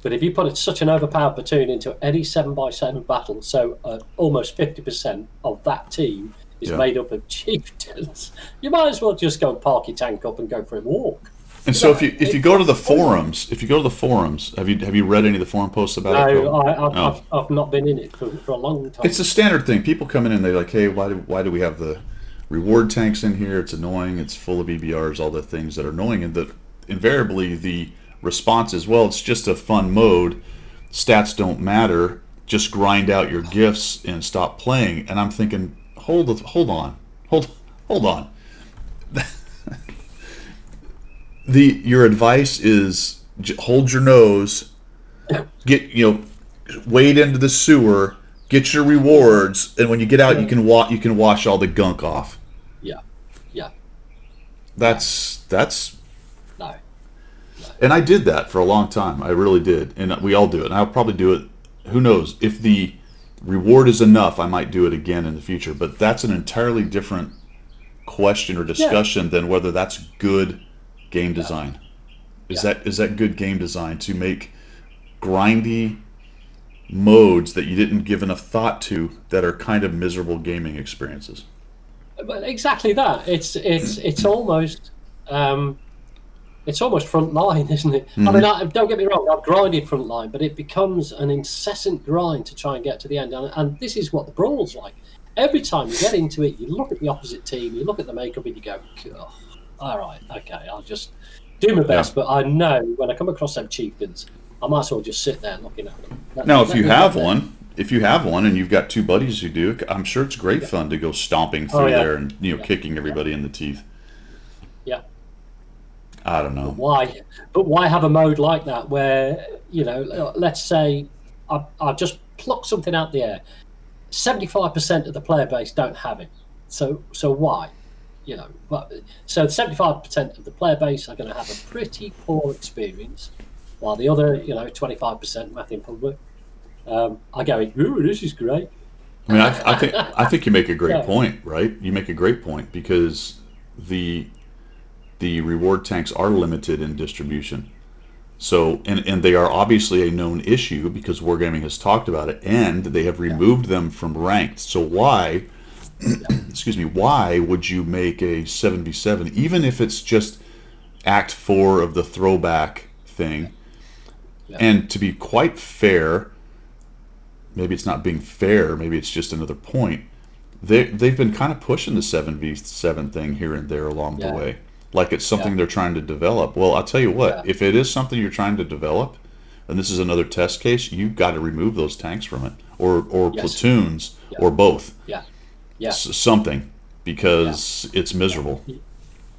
But if you put such an overpowered platoon into any 7x7 battle, so almost 50% of that team is made up of chieftains, you might as well just go and park your tank up and go for a walk. And so if you go to the forums, have you read any of the forum posts about it? No, I've not been in it for a long time. It's a standard thing. People come in and they're like, hey, why do we have the reward tanks in here? It's annoying. It's full of EBRs, all the things that are annoying. And invariably the response is, well, it's just a fun mode. Stats don't matter. Just grind out your gifts and stop playing. And I'm thinking, hold on. Your advice is hold your nose, wade into the sewer, get your rewards, and when you get out, you can wash all the gunk off. Yeah. That's No. And I did that for a long time. I really did, and we all do it. And I'll probably do it. Who knows if the reward is enough, I might do it again in the future. But that's an entirely different question or discussion than whether that's good game design. Is that good game design to make grindy modes that you didn't give enough thought to that are kind of miserable gaming experiences? But exactly that. It's almost front line, isn't it? Mm-hmm. I mean, don't get me wrong. I've grinded front line, but it becomes an incessant grind to try and get to the end. And this is what the brawl's like. Every time you get into it, you look at the opposite team, you look at the makeup, and you go, oh, "All right, okay, I'll just do my best." Yeah. But I know when I come across them chieftains, I might as well just sit there looking at them. Now, if you have one and you've got two buddies who do, I'm sure it's great fun to go stomping through there and kicking everybody in the teeth. Yeah. I don't know. But why have a mode like that where, let's say I just pluck something out the air. 75% of the player base don't have it. So why? So 75% of the player base are going to have a pretty poor experience, while the other, 25% math in public, are going, ooh, this is great. I mean, I think you make a great point, right? You make a great point because the reward tanks are limited in distribution. So, and they are obviously a known issue because Wargaming has talked about it, and they have removed them from ranked. So why, why would you make a 7v7, even if it's just Act 4 of the throwback thing? Yeah. And to be quite fair, maybe it's not being fair, maybe it's just another point, they've been kind of pushing the 7v7 thing here and there along the way. Like it's something they're trying to develop. Well, I'll tell you what, if it is something you're trying to develop, and this is another test case, you've got to remove those tanks from it, or platoons, or both. Something, because it's miserable.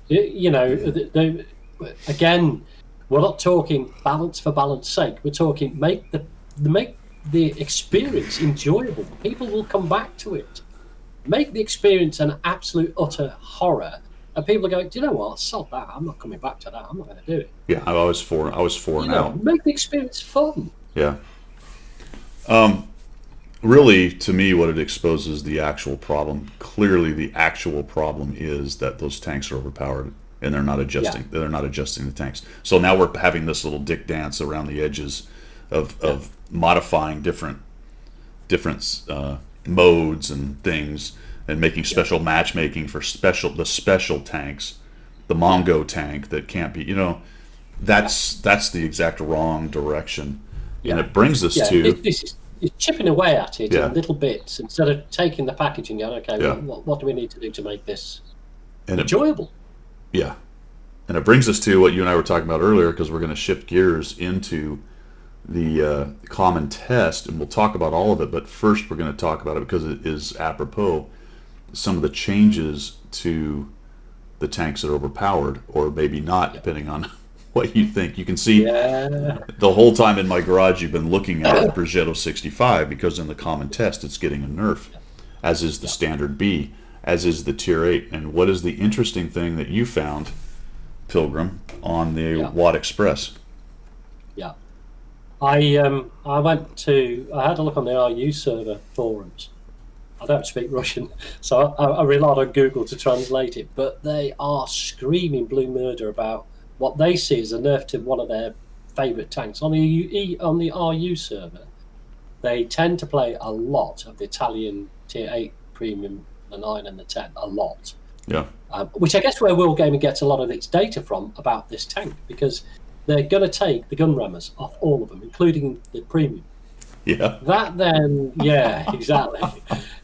Again, we're not talking balance for balance sake. We're talking make the experience enjoyable. People will come back to it. Make the experience an absolute utter horror. And people are going, do you know what? Sod that. I'm not coming back to that. I'm not going to do it. Yeah, I was for and out. Make the experience fun. Yeah. Really, to me, what it exposes the actual problem. Clearly, the actual problem is that those tanks are overpowered and they're not adjusting. Yeah. They're not adjusting the tanks. So now we're having this little dick dance around the edges of modifying different modes and things. And making special matchmaking for the special tanks, the Mongo tank that can't be, that's the exact wrong direction, and it brings us to this is chipping away at it in little bits instead of taking the package and going, okay, what do we need to do to make this enjoyable? And it brings us to what you and I were talking about earlier, because we're going to shift gears into the common test, and we'll talk about all of it. But first, we're going to talk about it because it is apropos. Some of the changes to the tanks that are overpowered, or maybe not, depending on what you think. You can see the whole time in my garage you've been looking at the Projeto 65, because in the common test it's getting a nerf, as is the standard B, as is the tier 8. And what is the interesting thing that you found, Pilgrim, on the Watt Express? I had a look on the RU server forums. I don't speak Russian, so I relied on Google to translate it. But they are screaming blue murder about what they see as a nerf to one of their favourite tanks. On the RU server, they tend to play a lot of the Italian Tier 8 Premium, the 9 and the 10, a lot. Yeah. Which I guess where World Gaming gets a lot of its data from about this tank, because they're going to take the gun rammers off all of them, including the Premium. Yeah. That then, exactly.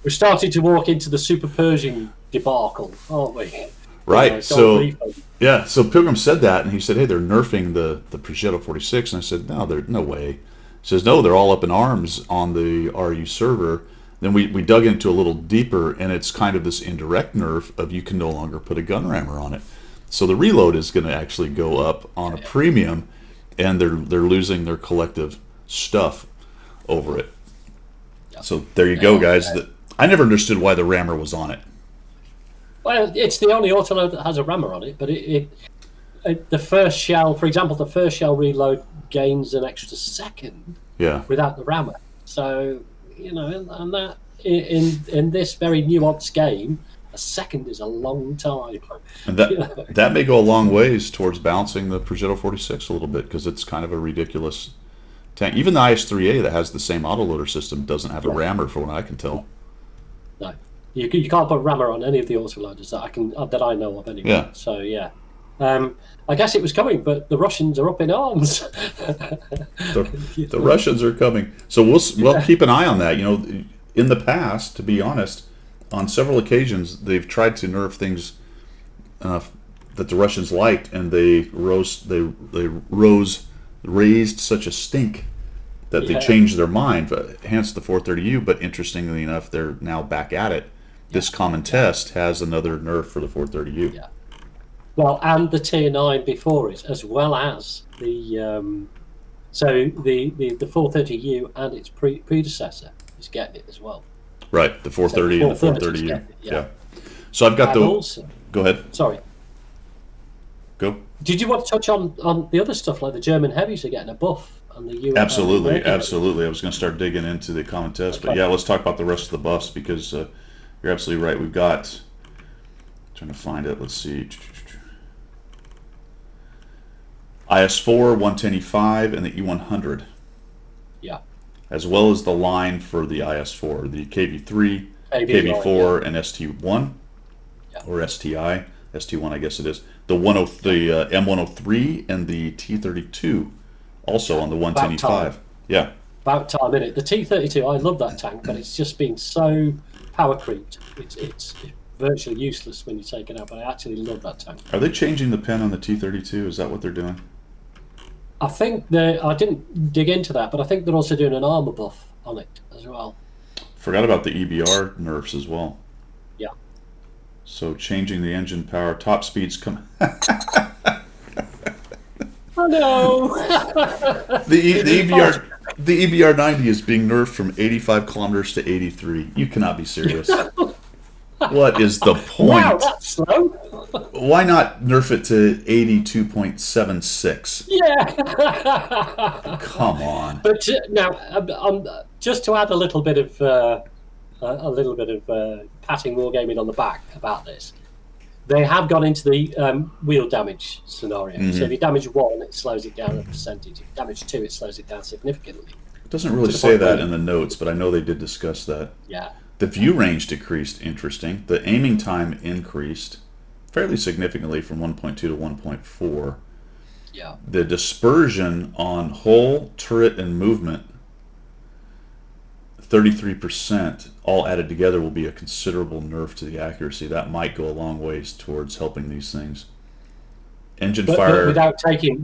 We're starting to walk into the Super Pershing debacle, aren't we? Right. So Pilgrim said that, and he said, hey, they're nerfing the Projeto 46. And I said, no, there's no way. He says, no, they're all up in arms on the RU server. Then we dug into a little deeper, and it's kind of this indirect nerf of you can no longer put a gun rammer on it. So the reload is going to actually go up on a premium, and they're losing their collective stuff over it. So there you go, guys. I never understood why the rammer was on it. Well, it's the only autoload that has a rammer on it, but the first shell, for example, the first shell reload gains an extra second without the rammer. So, and that in this very nuanced game, a second is a long time. And that may go a long ways towards balancing the Projeto 46 a little bit, because it's kind of a ridiculous tank. Even the IS-3A that has the same autoloader system doesn't have a rammer, for what I can tell. No, you can't put rammer on any of the autoloaders that I know of anyway. Yeah. So yeah. I guess it was coming, but the Russians are up in arms. The Russians are coming, so we'll keep an eye on that. In the past, to be honest, on several occasions they've tried to nerf things that the Russians liked, and they raised such a stink that they changed their mind. Hence the 430U. But interestingly enough, they're now back at it. This common test has another nerf for the 430U. Yeah. Well, and the Tier 9 before it, as well as the 430U and its predecessor is getting it as well. Right, the 430 and the 430U. Yeah. So I've got also, go ahead. Sorry. Go. Did you want to touch on the other stuff, like the German heavies are getting a buff and the US? Absolutely. I was going to start digging into the common test, but yeah, let's talk about the rest of the buffs, because you're absolutely right. We've got, trying to find it. Let's see. IS-4, 110E5, and the E100. Yeah. As well as the line for the IS-4, the KV3, KV4, and ST1, or STI, ST1, I guess it is. The M103 and the T32, also on the 110E5. Yeah. About time, innit? The T32, I love that tank, but it's just been so power creeped. It's virtually useless when you take it out, but I actually love that tank. Are they changing the pen on the T32? Is that what they're doing? I think I didn't dig into that, but I think they're also doing an armor buff on it as well. Forgot about the EBR nerfs as well. Yeah. So changing the engine power, top speeds come. Oh no! the EBR 90 is being nerfed from 85 kilometers to 83. You cannot be serious. What is the point? Wow, that's slow. Why not nerf it to 82.76? Yeah. Come on. But now, just to add a little bit of patting wargaming on the back about this, they have gone into the wheel damage scenario. Mm-hmm. So if you damage 1, it slows it down a percentage. If you damage 2, it slows it down significantly. It doesn't really say that in the notes, but I know they did discuss that. Yeah. The view range decreased, interesting. The aiming time increased fairly significantly from 1.2 to 1.4. Yeah. The dispersion on hull, turret, and movement, 33%, all added together, will be a considerable nerf to the accuracy. That might go a long ways towards helping these things. Engine fire... But without taking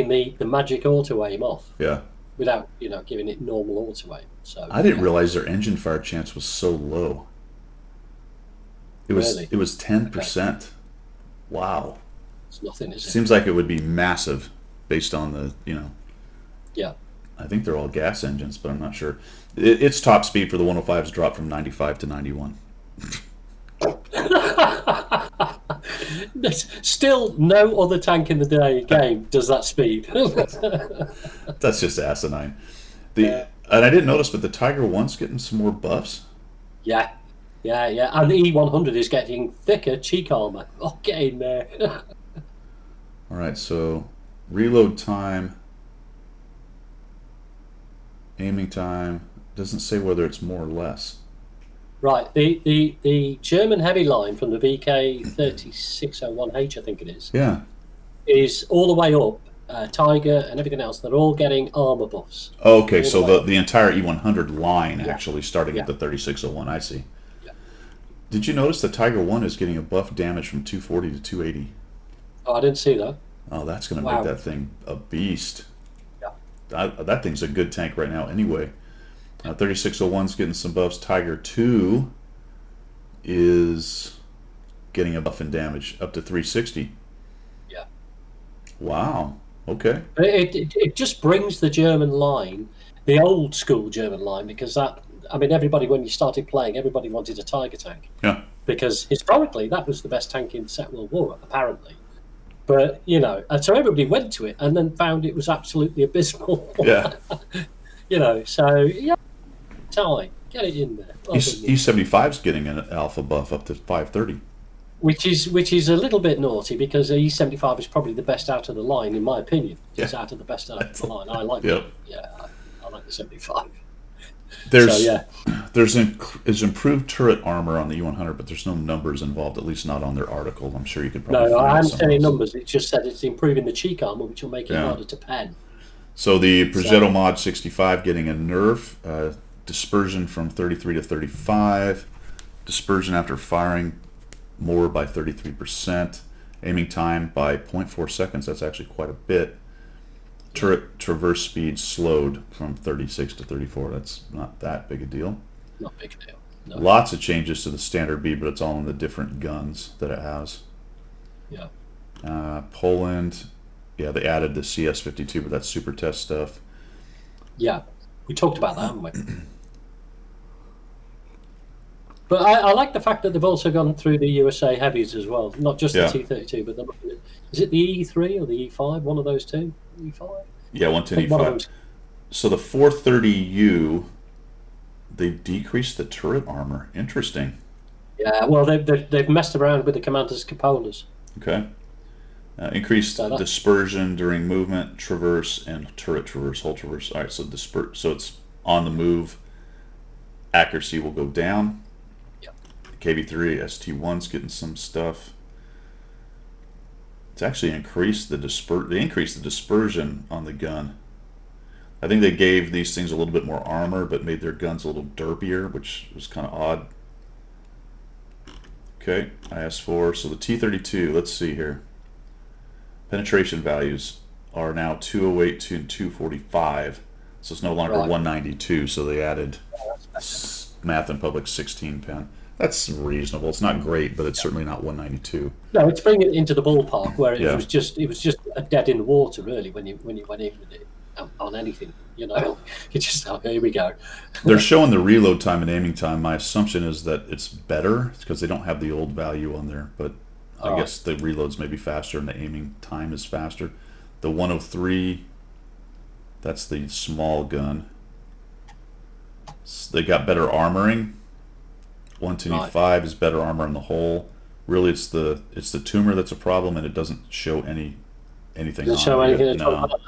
the magic auto aim off. Yeah. Without giving it normal auto aim. So I didn't realize their engine fire chance was so low. It was 10%. Okay. Wow. It's nothing, is it? Seems like it would be massive based on the Yeah. I think they're all gas engines, but I'm not sure. Its top speed for the 105s dropped from 95 to 91. Still, no other tank in the game does that speed. That's just asinine. And I didn't notice, but the Tiger 1's getting some more buffs. Yeah. And the E100 is getting thicker cheek armor. Oh, get in there. All right, so reload time, aiming time, doesn't say whether it's more or less. Right, the German heavy line from the VK3601H, I think it is. Yeah. Is all the way up. Tiger and everything else, they're all getting armor buffs. Oh, okay, so the entire E100 line actually starting at the 3601, I see. Yeah. Did you notice the Tiger 1 is getting a buff damage from 240 to 280? Oh, I didn't see that. Oh, that's going to make that thing a beast. Yeah. That thing's a good tank right now anyway. 3601's getting some buffs. Tiger 2 is getting a buff in damage up to 360. Yeah. Wow. Okay. It just brings the German line, the old school German line, because everybody, when you started playing, everybody wanted a Tiger tank. Yeah. Because historically, that was the best tank in the Second World War, apparently. But, and so everybody went to it and then found it was absolutely abysmal. Yeah. So, yeah. time. Get it in there. Well done, Nick. E75 is getting an alpha buff up to 530. Which is a little bit naughty because the E75 is probably the best out of the line, in my opinion. Yeah. It's out of the best out of the line. I like Yep. it. Yeah, I like the 75. There's So, yeah. there's improved turret armor on the E100, but there's no numbers involved, at least not on their article. I'm sure you could probably No, find I it haven't somewhere seen any else. numbers. It just said it's improving the cheek armor, which will make it Yeah. harder to pen. So the Projeto So- mod 65 getting a nerf, dispersion from 33 to 35, dispersion after firing more by 33%, aiming time by 0.4 seconds. That's actually quite a bit. Turret traverse speed slowed from 36 to 34. That's not that big a deal. Not a big deal. No. Lots of changes to the standard bead, but it's all in the different guns that it has. Yeah. Poland, yeah, they added the CS52, but that's super test stuff. Yeah. We talked about that, haven't we? But I like the fact that they've also gone through the USA heavies as well. Not just Yeah. the T32, but is it the E3 or the E5? One of those two? E5? Yeah, I think 110 one of E5. them's So the 430U, they decreased the turret armor. Interesting. Yeah, well, they've messed around with the commander's cupolas. Okay. Increased So that- dispersion during movement, traverse, and turret traverse, whole traverse. All right, so so it's on the move. Accuracy will go down. Yep. KB3 ST1's getting some stuff. It's actually increased the they increased the dispersion on the gun. I think they gave these things a little bit more armor, but made their guns a little derpier, which was kind of odd. Okay, IS4. So the T32, let's see here. Penetration values are now 208 to 245. So it's no longer Right. 192, so they added math in public 16 pen. That's reasonable. It's not great, but it's certainly not 192. No, it's bringing it into the ballpark where it Yeah. was just a dead in the water really when you went in with it on anything. You know, you just here we go. They're showing the reload time and aiming time. My assumption is that it's better because they don't have the old value on there, but I Oh. guess the reloads may be faster and the aiming time is faster. The 103, that's the small gun. They got better armoring. 125 is better armor in the whole. Really, it's the tumor that's a problem, and it doesn't show anything. Doesn't on show it. anything at No, all.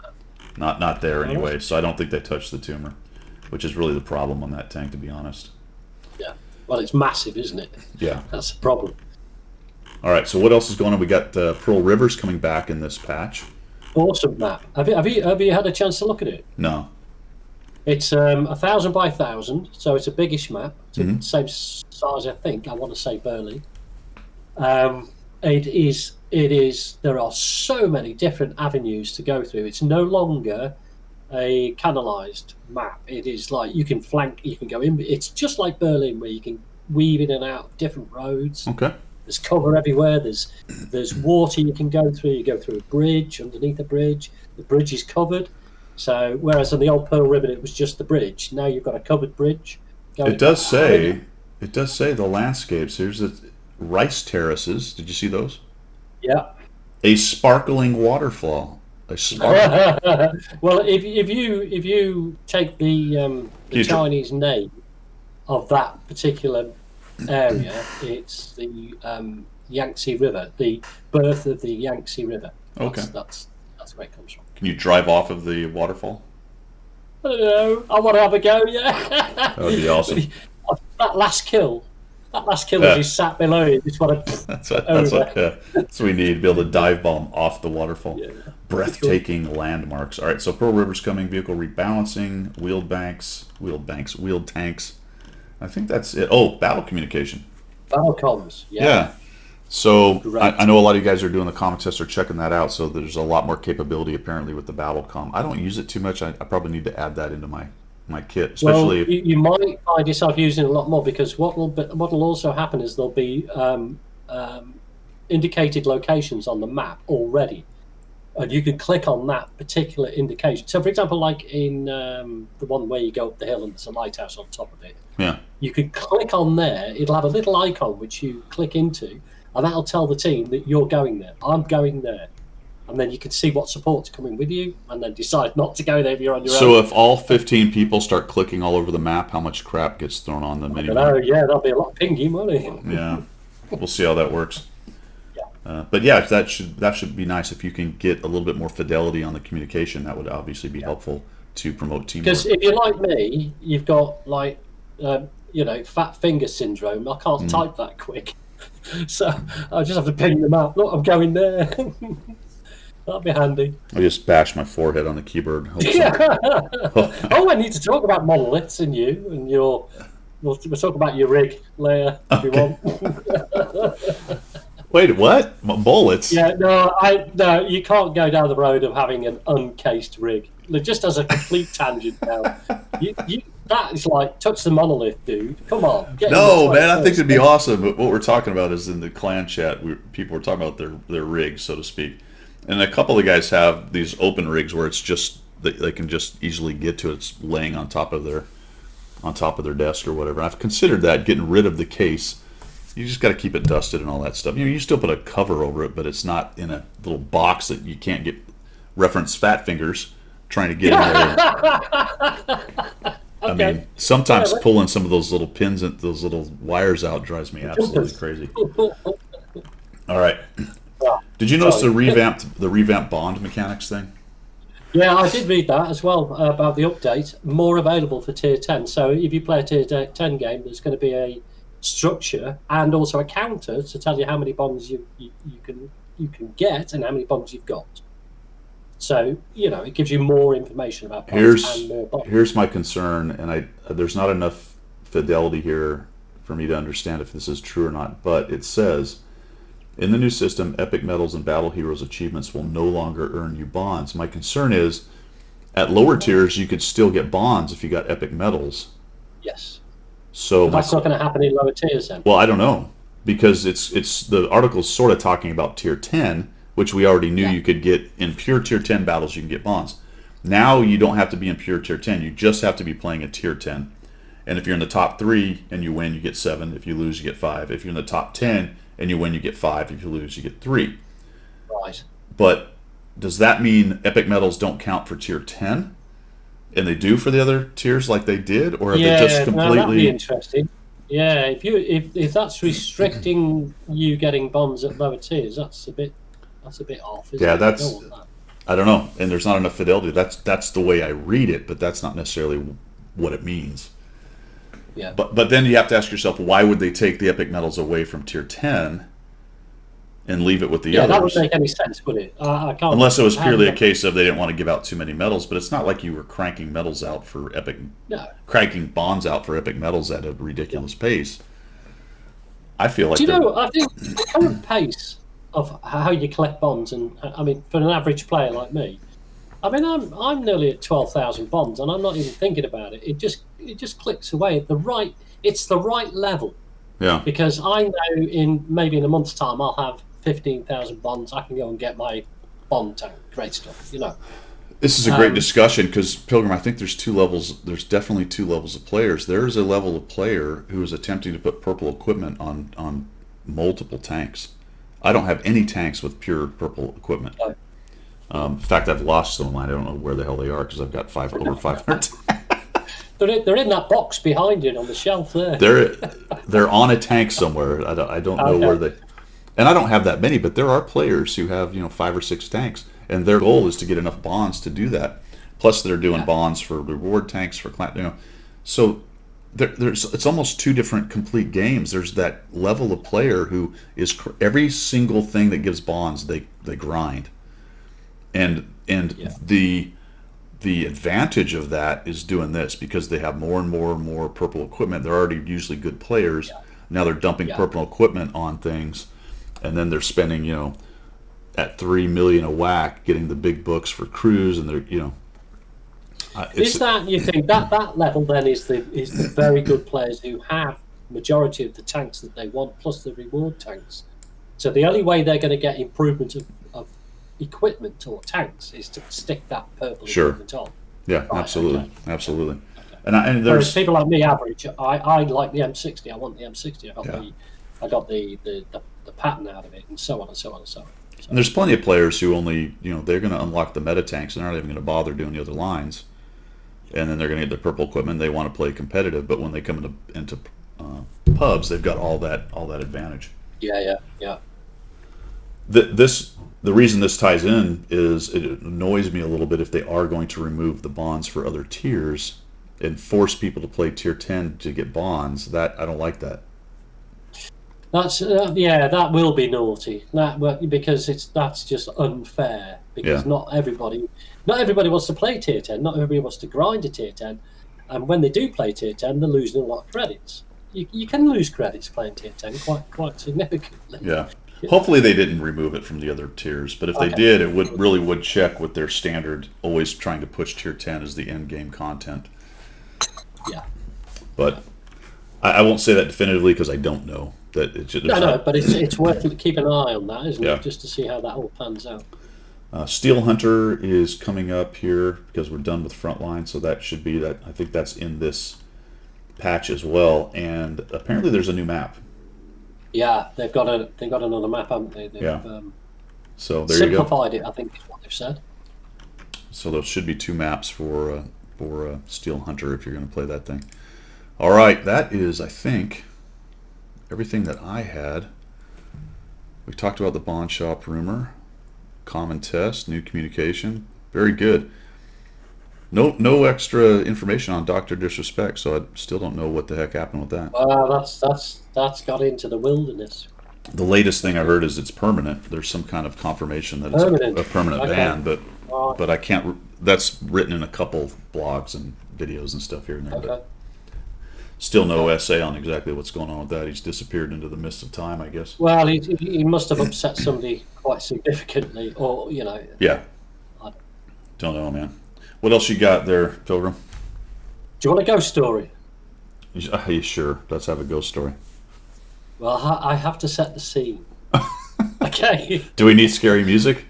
not there Oh. anyway. So I don't think they touched the tumor, which is really the problem on that tank, to be honest. Yeah. Well, it's massive, isn't it? Yeah. That's the problem. All right. So what else is going on? We got Pearl Rivers coming back in this patch. Awesome map. Have you had a chance to look at it? No. It's 1,000 by 1,000, so it's a biggish map. It's Mhm. the same size, I think. I want to say Burley. It is. There are so many different avenues to go through. It's no longer a canalized map. It is like you can flank, you can go in. It's just like Berlin, where you can weave in and out of different roads. Okay. There's cover everywhere. There's water you can go through. You go through a bridge, underneath a bridge. The bridge is covered. So whereas on the old Pearl River it was just the bridge, now you've got a covered bridge. It does say the landscapes. Here's the rice terraces. Did you see those? Yeah. A sparkling waterfall. A sparkling. Well, if you take the Chinese name of that particular area, it's the Yangtze River, the birth of the Yangtze River. Okay. That's where it comes from. Can you drive off of the waterfall? I don't know. I want to have a go. Yeah. That would be awesome. That last kill Yeah. as he sat below you, just want to. That's what we need to be able to dive bomb off the waterfall. Yeah. Breathtaking landmarks. All right, so Pearl River's coming. Vehicle rebalancing, wheeled tanks. I think that's it. Oh, battle communication. Battle comms. Yeah. So Great. I know a lot of you guys are doing the common test or checking that out. So there's a lot more capability apparently with the battle comm. I don't use it too much. I probably need to add that into my kit, especially Well, you might find yourself using it a lot more because what will also happen is there'll be indicated locations on the map already, and you can click on that particular indication. So, for example, like in the one where you go up the hill and there's a lighthouse on top of it, yeah. you can click on there. It'll have a little icon which you click into, and that'll tell the team that you're going there. I'm going there. and then you can see what support's coming with you, and then decide not to go there if you're on your own. So if all 15 people start clicking all over the map, how much crap gets thrown on the mini map? Yeah, that'll be a lot of pinging, won't it? Yeah, we'll see how that works. Yeah. But yeah, that should be nice if you can get a little bit more fidelity on the communication. That would obviously be helpful to promote teamwork. Because if you're like me, you've got like fat finger syndrome. I can't type that quick, so I just have to ping them out. Look, I'm going there. That'd be handy. I just bashed my forehead on the keyboard. Oh, I need to talk about monoliths and you and your. We'll talk about your rig later if you want. Wait, what? Bullets? Yeah, no, you can't go down the road of having an uncased rig. Just as a complete tangent now, that is like touch the monolith, dude. Come on. No, man, I think it'd be awesome. But what we're talking about is in the clan chat, people were talking about their rigs, so to speak. And a couple of guys have these open rigs where it's just they can just easily get to it. It's laying on top of their desk or whatever. I've considered that, getting rid of the case. You just got to keep it dusted and all that stuff. You still put a cover over it, but it's not in a little box that you can't get reference fat fingers trying to get in there. Okay. I mean, sometimes pulling some of those little pins and those little wires out drives me absolutely crazy. All right. Did you notice the revamped bond mechanics thing? Yeah, I did read that as well about the update. More available for Tier 10. So if you play a Tier 10 game, there's going to be a structure and also a counter to tell you how many bonds you can get and how many bonds you've got. So it gives you more information about bonds and more bonds. Here's my concern, and there's not enough fidelity here for me to understand if this is true or not. But it says, in the new system, epic medals and battle heroes achievements will no longer earn you bonds. My concern is, at lower tiers, you could still get bonds if you got epic medals. Yes. So that's not going to happen in lower tiers then. Well, I don't know, because it's the article's sort of talking about Tier 10, which we already knew you could get in pure Tier 10 battles. You can get bonds. Now you don't have to be in pure Tier 10. You just have to be playing a Tier 10. And if you're in the top 3 and you win, you get 7. If you lose, you get 5. If you're in the top 10 and you win, you get 5. If you lose, you get 3. Right. But does that mean epic medals don't count for Tier 10? And they do for the other tiers like they did? Or have they just completely... that'd be interesting. Yeah, if that's restricting you getting bonds at lower tiers, that's a bit off, isn't it? That's... I don't know. And there's not enough fidelity. That's the way I read it, but that's not necessarily what it means. Yeah. But then you have to ask yourself, why would they take the epic medals away from Tier 10 and leave it with the others? Yeah, that wouldn't make any sense, would it? I can't. Unless it was purely a case of they didn't want to give out too many medals, but it's not like you were cranking medals out for epic, cranking bonds out for epic medals at a ridiculous pace. I feel like. I think the current pace of how you collect bonds, and I mean, for an average player like me, I mean, I'm nearly at 12,000 bonds, and I'm not even thinking about it. It just clicks away at the right. It's the right level. Yeah. Because I know maybe in a month's time I'll have 15,000 bonds. I can go and get my bond tank. Great stuff, This is a great discussion because, Pilgrim, I think there's two levels. There's definitely two levels of players. There is a level of player who is attempting to put purple equipment on multiple tanks. I don't have any tanks with pure purple equipment. In fact, I've lost some of mine. I don't know where the hell they are because I've got over 500. They're in that box behind you on the shelf there. They're on a tank somewhere. I don't know where they. And I don't have that many, but there are players who have 5 or 6 tanks, and their goal is to get enough bonds to do that. Plus, they're doing bonds for reward tanks for clan. So it's almost 2 different complete games. There's that level of player who is every single thing that gives bonds they grind, and the advantage of that is doing this because they have more and more and more purple equipment. They're already usually good players. Now they're dumping purple equipment on things. And then they're spending, at 3 million a whack, getting the big books for crews, and they're, Is that you think that level then is the very good players who have majority of the tanks that they want plus the reward tanks. So the only way they're going to get improvement of equipment or tanks is to stick that purple equipment on. Yeah, right, absolutely. Okay. And whereas people like me, average, I like the M60. I want the M60. I got the pattern out of it, and so on and so on and so on. And there's plenty of players who only, they're going to unlock the meta tanks and they're not even going to bother doing the other lines. And then they're going to get their purple equipment. They want to play competitive, but when they come into pubs, they've got all that advantage. Yeah. The reason this ties in is it annoys me a little bit if they are going to remove the bonds for other tiers and force people to play tier 10 to get bonds. That I don't like that. That's that will be naughty. Because that's just unfair. Because not everybody wants to play tier 10. Not everybody wants to grind a tier 10, and when they do play tier 10, they're losing a lot of credits. You can lose credits playing tier 10 quite significantly. Yeah. Hopefully they didn't remove it from the other tiers, but if they did, it would check with their standard, always trying to push tier 10 as the end game content. Yeah. But I won't say that definitively because I don't know. But it's worth keep an eye on that, isn't it? Just to see how that all pans out. Steel Hunter is coming up here because we're done with Frontline, so that should be that. I think that's in this patch as well, and apparently there's a new map. Yeah, they've got another map, haven't they? So there you go. Simplified it, I think, is what they've said. So there should be 2 maps for Steel Hunter if you're going to play that thing. All right, that is, I think, everything that I had. We talked about the Bond Shop rumor, common test, new communication. Very good. No extra information on Dr. Disrespect, so I still don't know what the heck happened with that. That's got into the wilderness. The latest thing I heard is it's permanent. There's some kind of confirmation that it's a permanent ban, but I can't. That's written in a couple blogs and videos and stuff here and there. But still no essay on exactly what's going on with that. He's disappeared into the mist of time, I guess. Well, he must have upset somebody quite significantly, or Yeah. Don't know, man. What else you got there, Pilgrim? Do you want a ghost story? Sure. Let's have a ghost story. Well, I have to set the scene. Okay. Do we need scary music?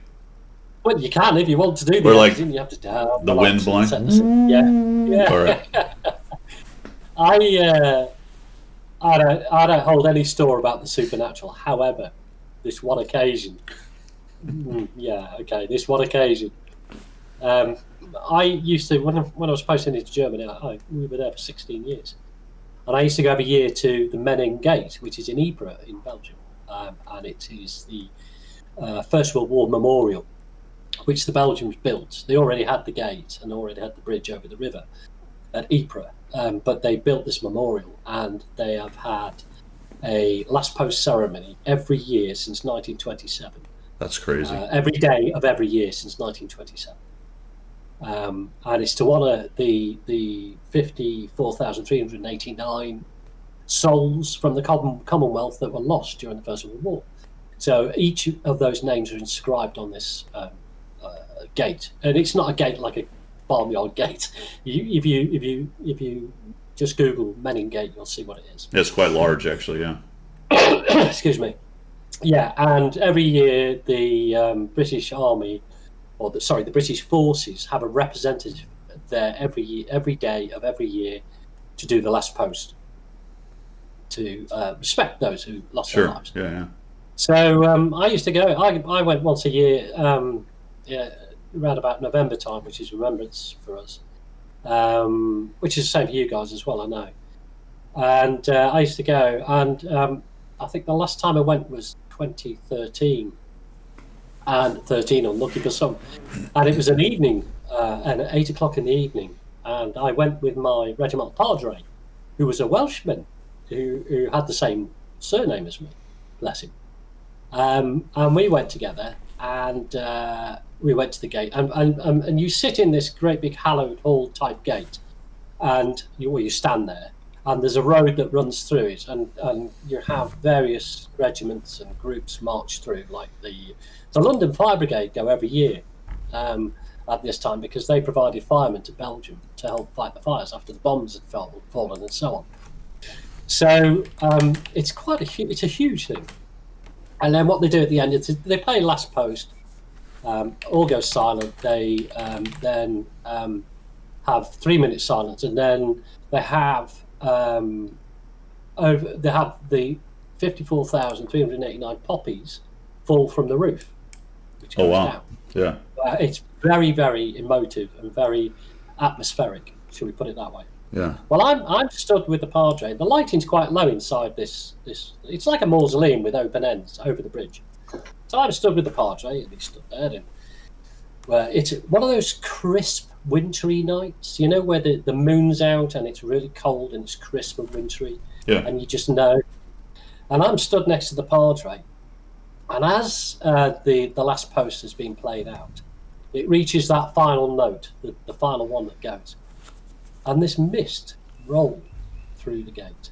Well, you can if you want to do the editing. You have to down the wind blowing. Yeah. All right. I don't hold any store about the supernatural. However, this one occasion. This one occasion. I used to when I was posting into Germany. We were there for 16 years, and I used to go every year to the Menin Gate, which is in Ypres in Belgium, and it is the First World War memorial, which the Belgians built. They already had the gate and already had the bridge over the river at Ypres, but they built this memorial, and they have had a last post ceremony every year since 1927. That's crazy. Every day of every year since 1927. And it's to honour the 54,389 souls from the Commonwealth that were lost during the First World War. So each of those names are inscribed on this gate, and it's not a gate like a farmyard gate. If you just Google Menin Gate, you'll see what it is. It's quite large, actually. Yeah. Excuse me. Yeah, and every year the British Army. The British forces have a representative there every day of every year to do the last post to respect those who lost their lives. Yeah. So I used to go. I went once a year, around about November time, which is remembrance for us, which is the same for you guys as well, I know. And I used to go, and I think the last time I went was 2013. And 13 unlucky for some, and it was an evening, and at 8 o'clock in the evening, and I went with my regimental padre, who was a Welshman, who had the same surname as me, bless him, and we went together, and we went to the gate, and you sit in this great big hallowed hall type gate, and you stand there, and there's a road that runs through it, and you have various regiments and groups march through, like the London Fire Brigade go every year at this time because they provided firemen to Belgium to help fight the fires after the bombs had fallen and so on. So it's a huge thing. And then what they do at the end is they play last post. All go silent. They then have 3 minutes silence, and then they have the 54,389 poppies fall from the roof. which Oh goes wow. down. Yeah. It's very, very emotive and very atmospheric. Shall we put it that way? Yeah. Well, I'm stood with the Padre. The lighting's quite low inside this. It's like a mausoleum with open ends over the bridge. So I'm stood with the Padre, and he stood there. And it's one of those crisp, wintry nights, where the moon's out and it's really cold and it's crisp and wintry, Yeah. and you just know. And I'm stood next to the Padre, and as the last post has been played out, it reaches that final note, the final one that goes. And this mist rolled through the gate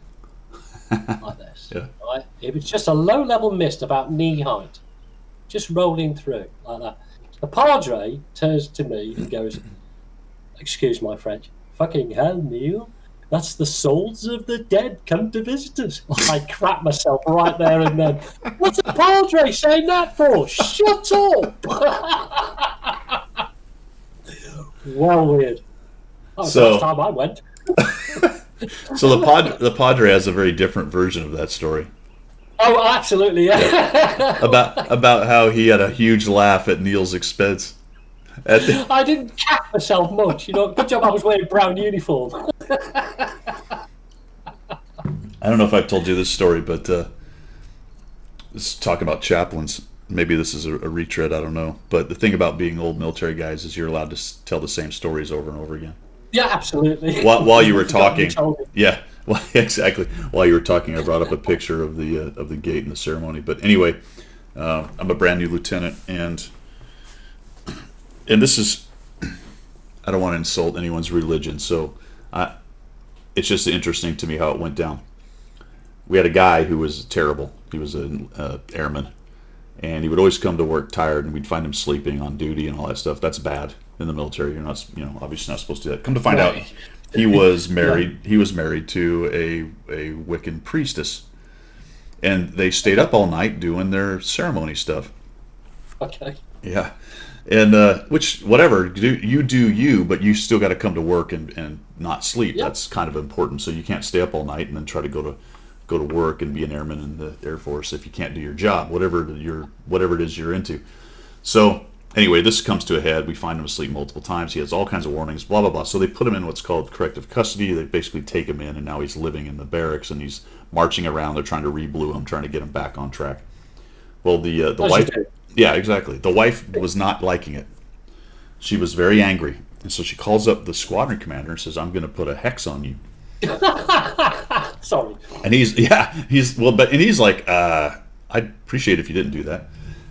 like this. Yeah. Right? It was just a low-level mist about knee height, just rolling through like that. The Padre turns to me and goes, "Excuse my French, fucking hell, Neil. That's the souls of the dead come to visit us." I crap myself right there and then. What's the Padre saying that for? Shut up! Well, weird. That was the last time I went. So the Padre has a very different version of that story Oh, absolutely, yeah. about how he had a huge laugh at Neil's expense. I didn't cap myself much, Good job I was wearing brown uniform. I don't know if I've told you this story, but let's talk about chaplains. Maybe this is a retread, I don't know. But the thing about being old military guys is you're allowed to tell the same stories over and over again. Yeah, absolutely. While you were talking, yeah, well, exactly. While you were talking, I brought up a picture of the gate and the ceremony. But anyway, I'm a brand new lieutenant, and this is, I don't want to insult anyone's religion, so it's just interesting to me how it went down. We had a guy who was terrible. He was an airman, and he would always come to work tired, and we'd find him sleeping on duty and all that stuff. That's bad in the military. You're not, obviously not supposed to do that. Come to find out, he was married. He was married to a Wiccan priestess, and they stayed up all night doing their ceremony stuff. Okay. Yeah, and which whatever you do you, but you still got to come to work and not sleep. Yep. That's kind of important. So you can't stay up all night and then try to go to work and be an airman in the Air Force if you can't do your job, whatever it is you're into. So anyway, this comes to a head. We find him asleep multiple times. He has all kinds of warnings, blah, blah, blah. So they put him in what's called corrective custody. They basically take him in, and now he's living in the barracks, and he's marching around. They're trying to re-blue him, trying to get him back on track. Well, the wife... Yeah, exactly. The wife was not liking it. She was very angry. And so she calls up the squadron commander and says, "I'm going to put a hex on you." Sorry. And he's like, "I'd appreciate it if you didn't do that."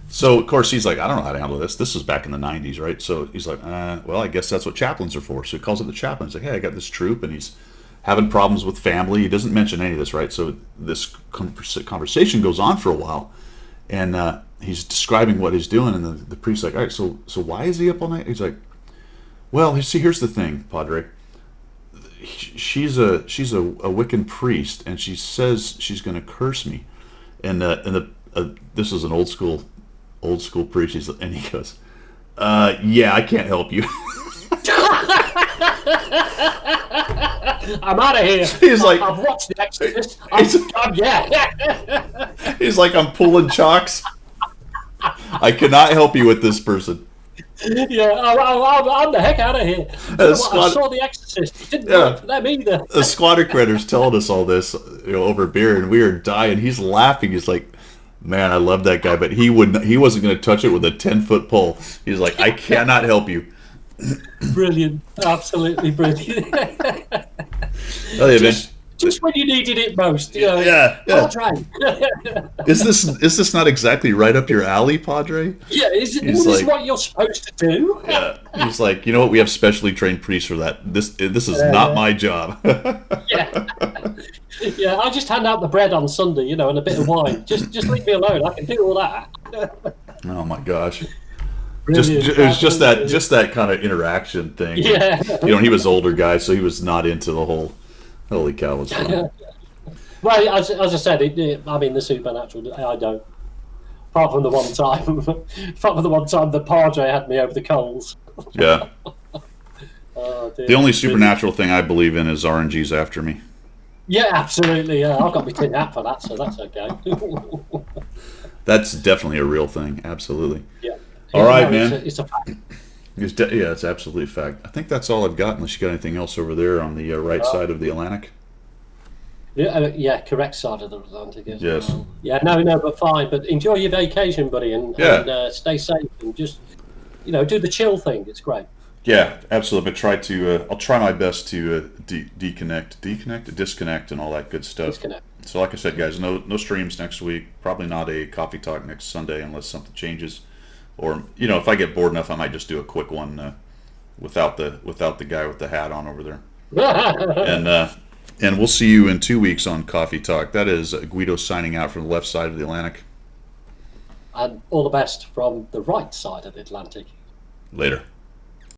So, of course, he's like, "I don't know how to handle this." This was back in the 90s, right? So he's like, well, I guess that's what chaplains are for. So he calls up the chaplain. He's like, "Hey, I got this troop," and he's having problems with family. He doesn't mention any of this, right? So this conversation goes on for a while, and he's describing what he's doing, and the priest's like, "All right, so why is he up all night?" He's like, "Well, see, here's the thing, Padre. She's a Wiccan priest, and she says she's going to curse me." And this is an old school priest, and he goes, "Yeah, I can't help you." I'm out of here. He's like, I've watched The Exorcist. Yeah. He's like, "I'm pulling chalks. I cannot help you with this person." Yeah, I'm the heck out of here. I saw The Exorcist. It didn't work for them either. The squatter critter's telling us all this, over beer, and we are dying. He's laughing. He's like, "Man, I love that guy," but he wasn't going to touch it with a 10-foot pole. He's like, "I cannot help you." Brilliant, absolutely brilliant. Just when you needed it most, Yeah. Padre. Is this not exactly right up your alley, Padre? Yeah, isn't this what you're supposed to do? Yeah. He's like, "You know what? We have specially trained priests for that. This is not my job." Yeah. Yeah, I just hand out the bread on Sunday, and a bit of wine. Just leave me alone. I can do all that. Oh my gosh. Brilliant. It was just that kind of interaction thing. Yeah. He was an older guy, so he was not into the whole holy cow was fun. Well, as I said, the supernatural, I don't. Apart from the one time the Padre had me over the coals. Yeah. Oh, dear. The only supernatural thing I believe in is RNG's after me. Yeah, absolutely. Yeah, I've got my tin hat for that, so that's okay. That's definitely a real thing. Absolutely. Yeah. All right, no, man. it's a fact. Yeah, it's absolutely a fact. I think that's all I've got, unless you got anything else over there on the right side of the Atlantic. Yeah, correct side of the Atlantic as Yes. well. Yeah, no, but fine. But enjoy your vacation, buddy, Yeah. and stay safe and just do the chill thing. It's great. Yeah, absolutely. But try to. I'll try my best to disconnect, and all that good stuff. Disconnect. So, like I said, guys, no streams next week. Probably not a coffee talk next Sunday unless something changes. Or if I get bored enough, I might just do a quick one without the guy with the hat on over there. And we'll see you in 2 weeks on Coffee Talk. That is Guido signing out from the left side of the Atlantic. And all the best from the right side of the Atlantic. Later.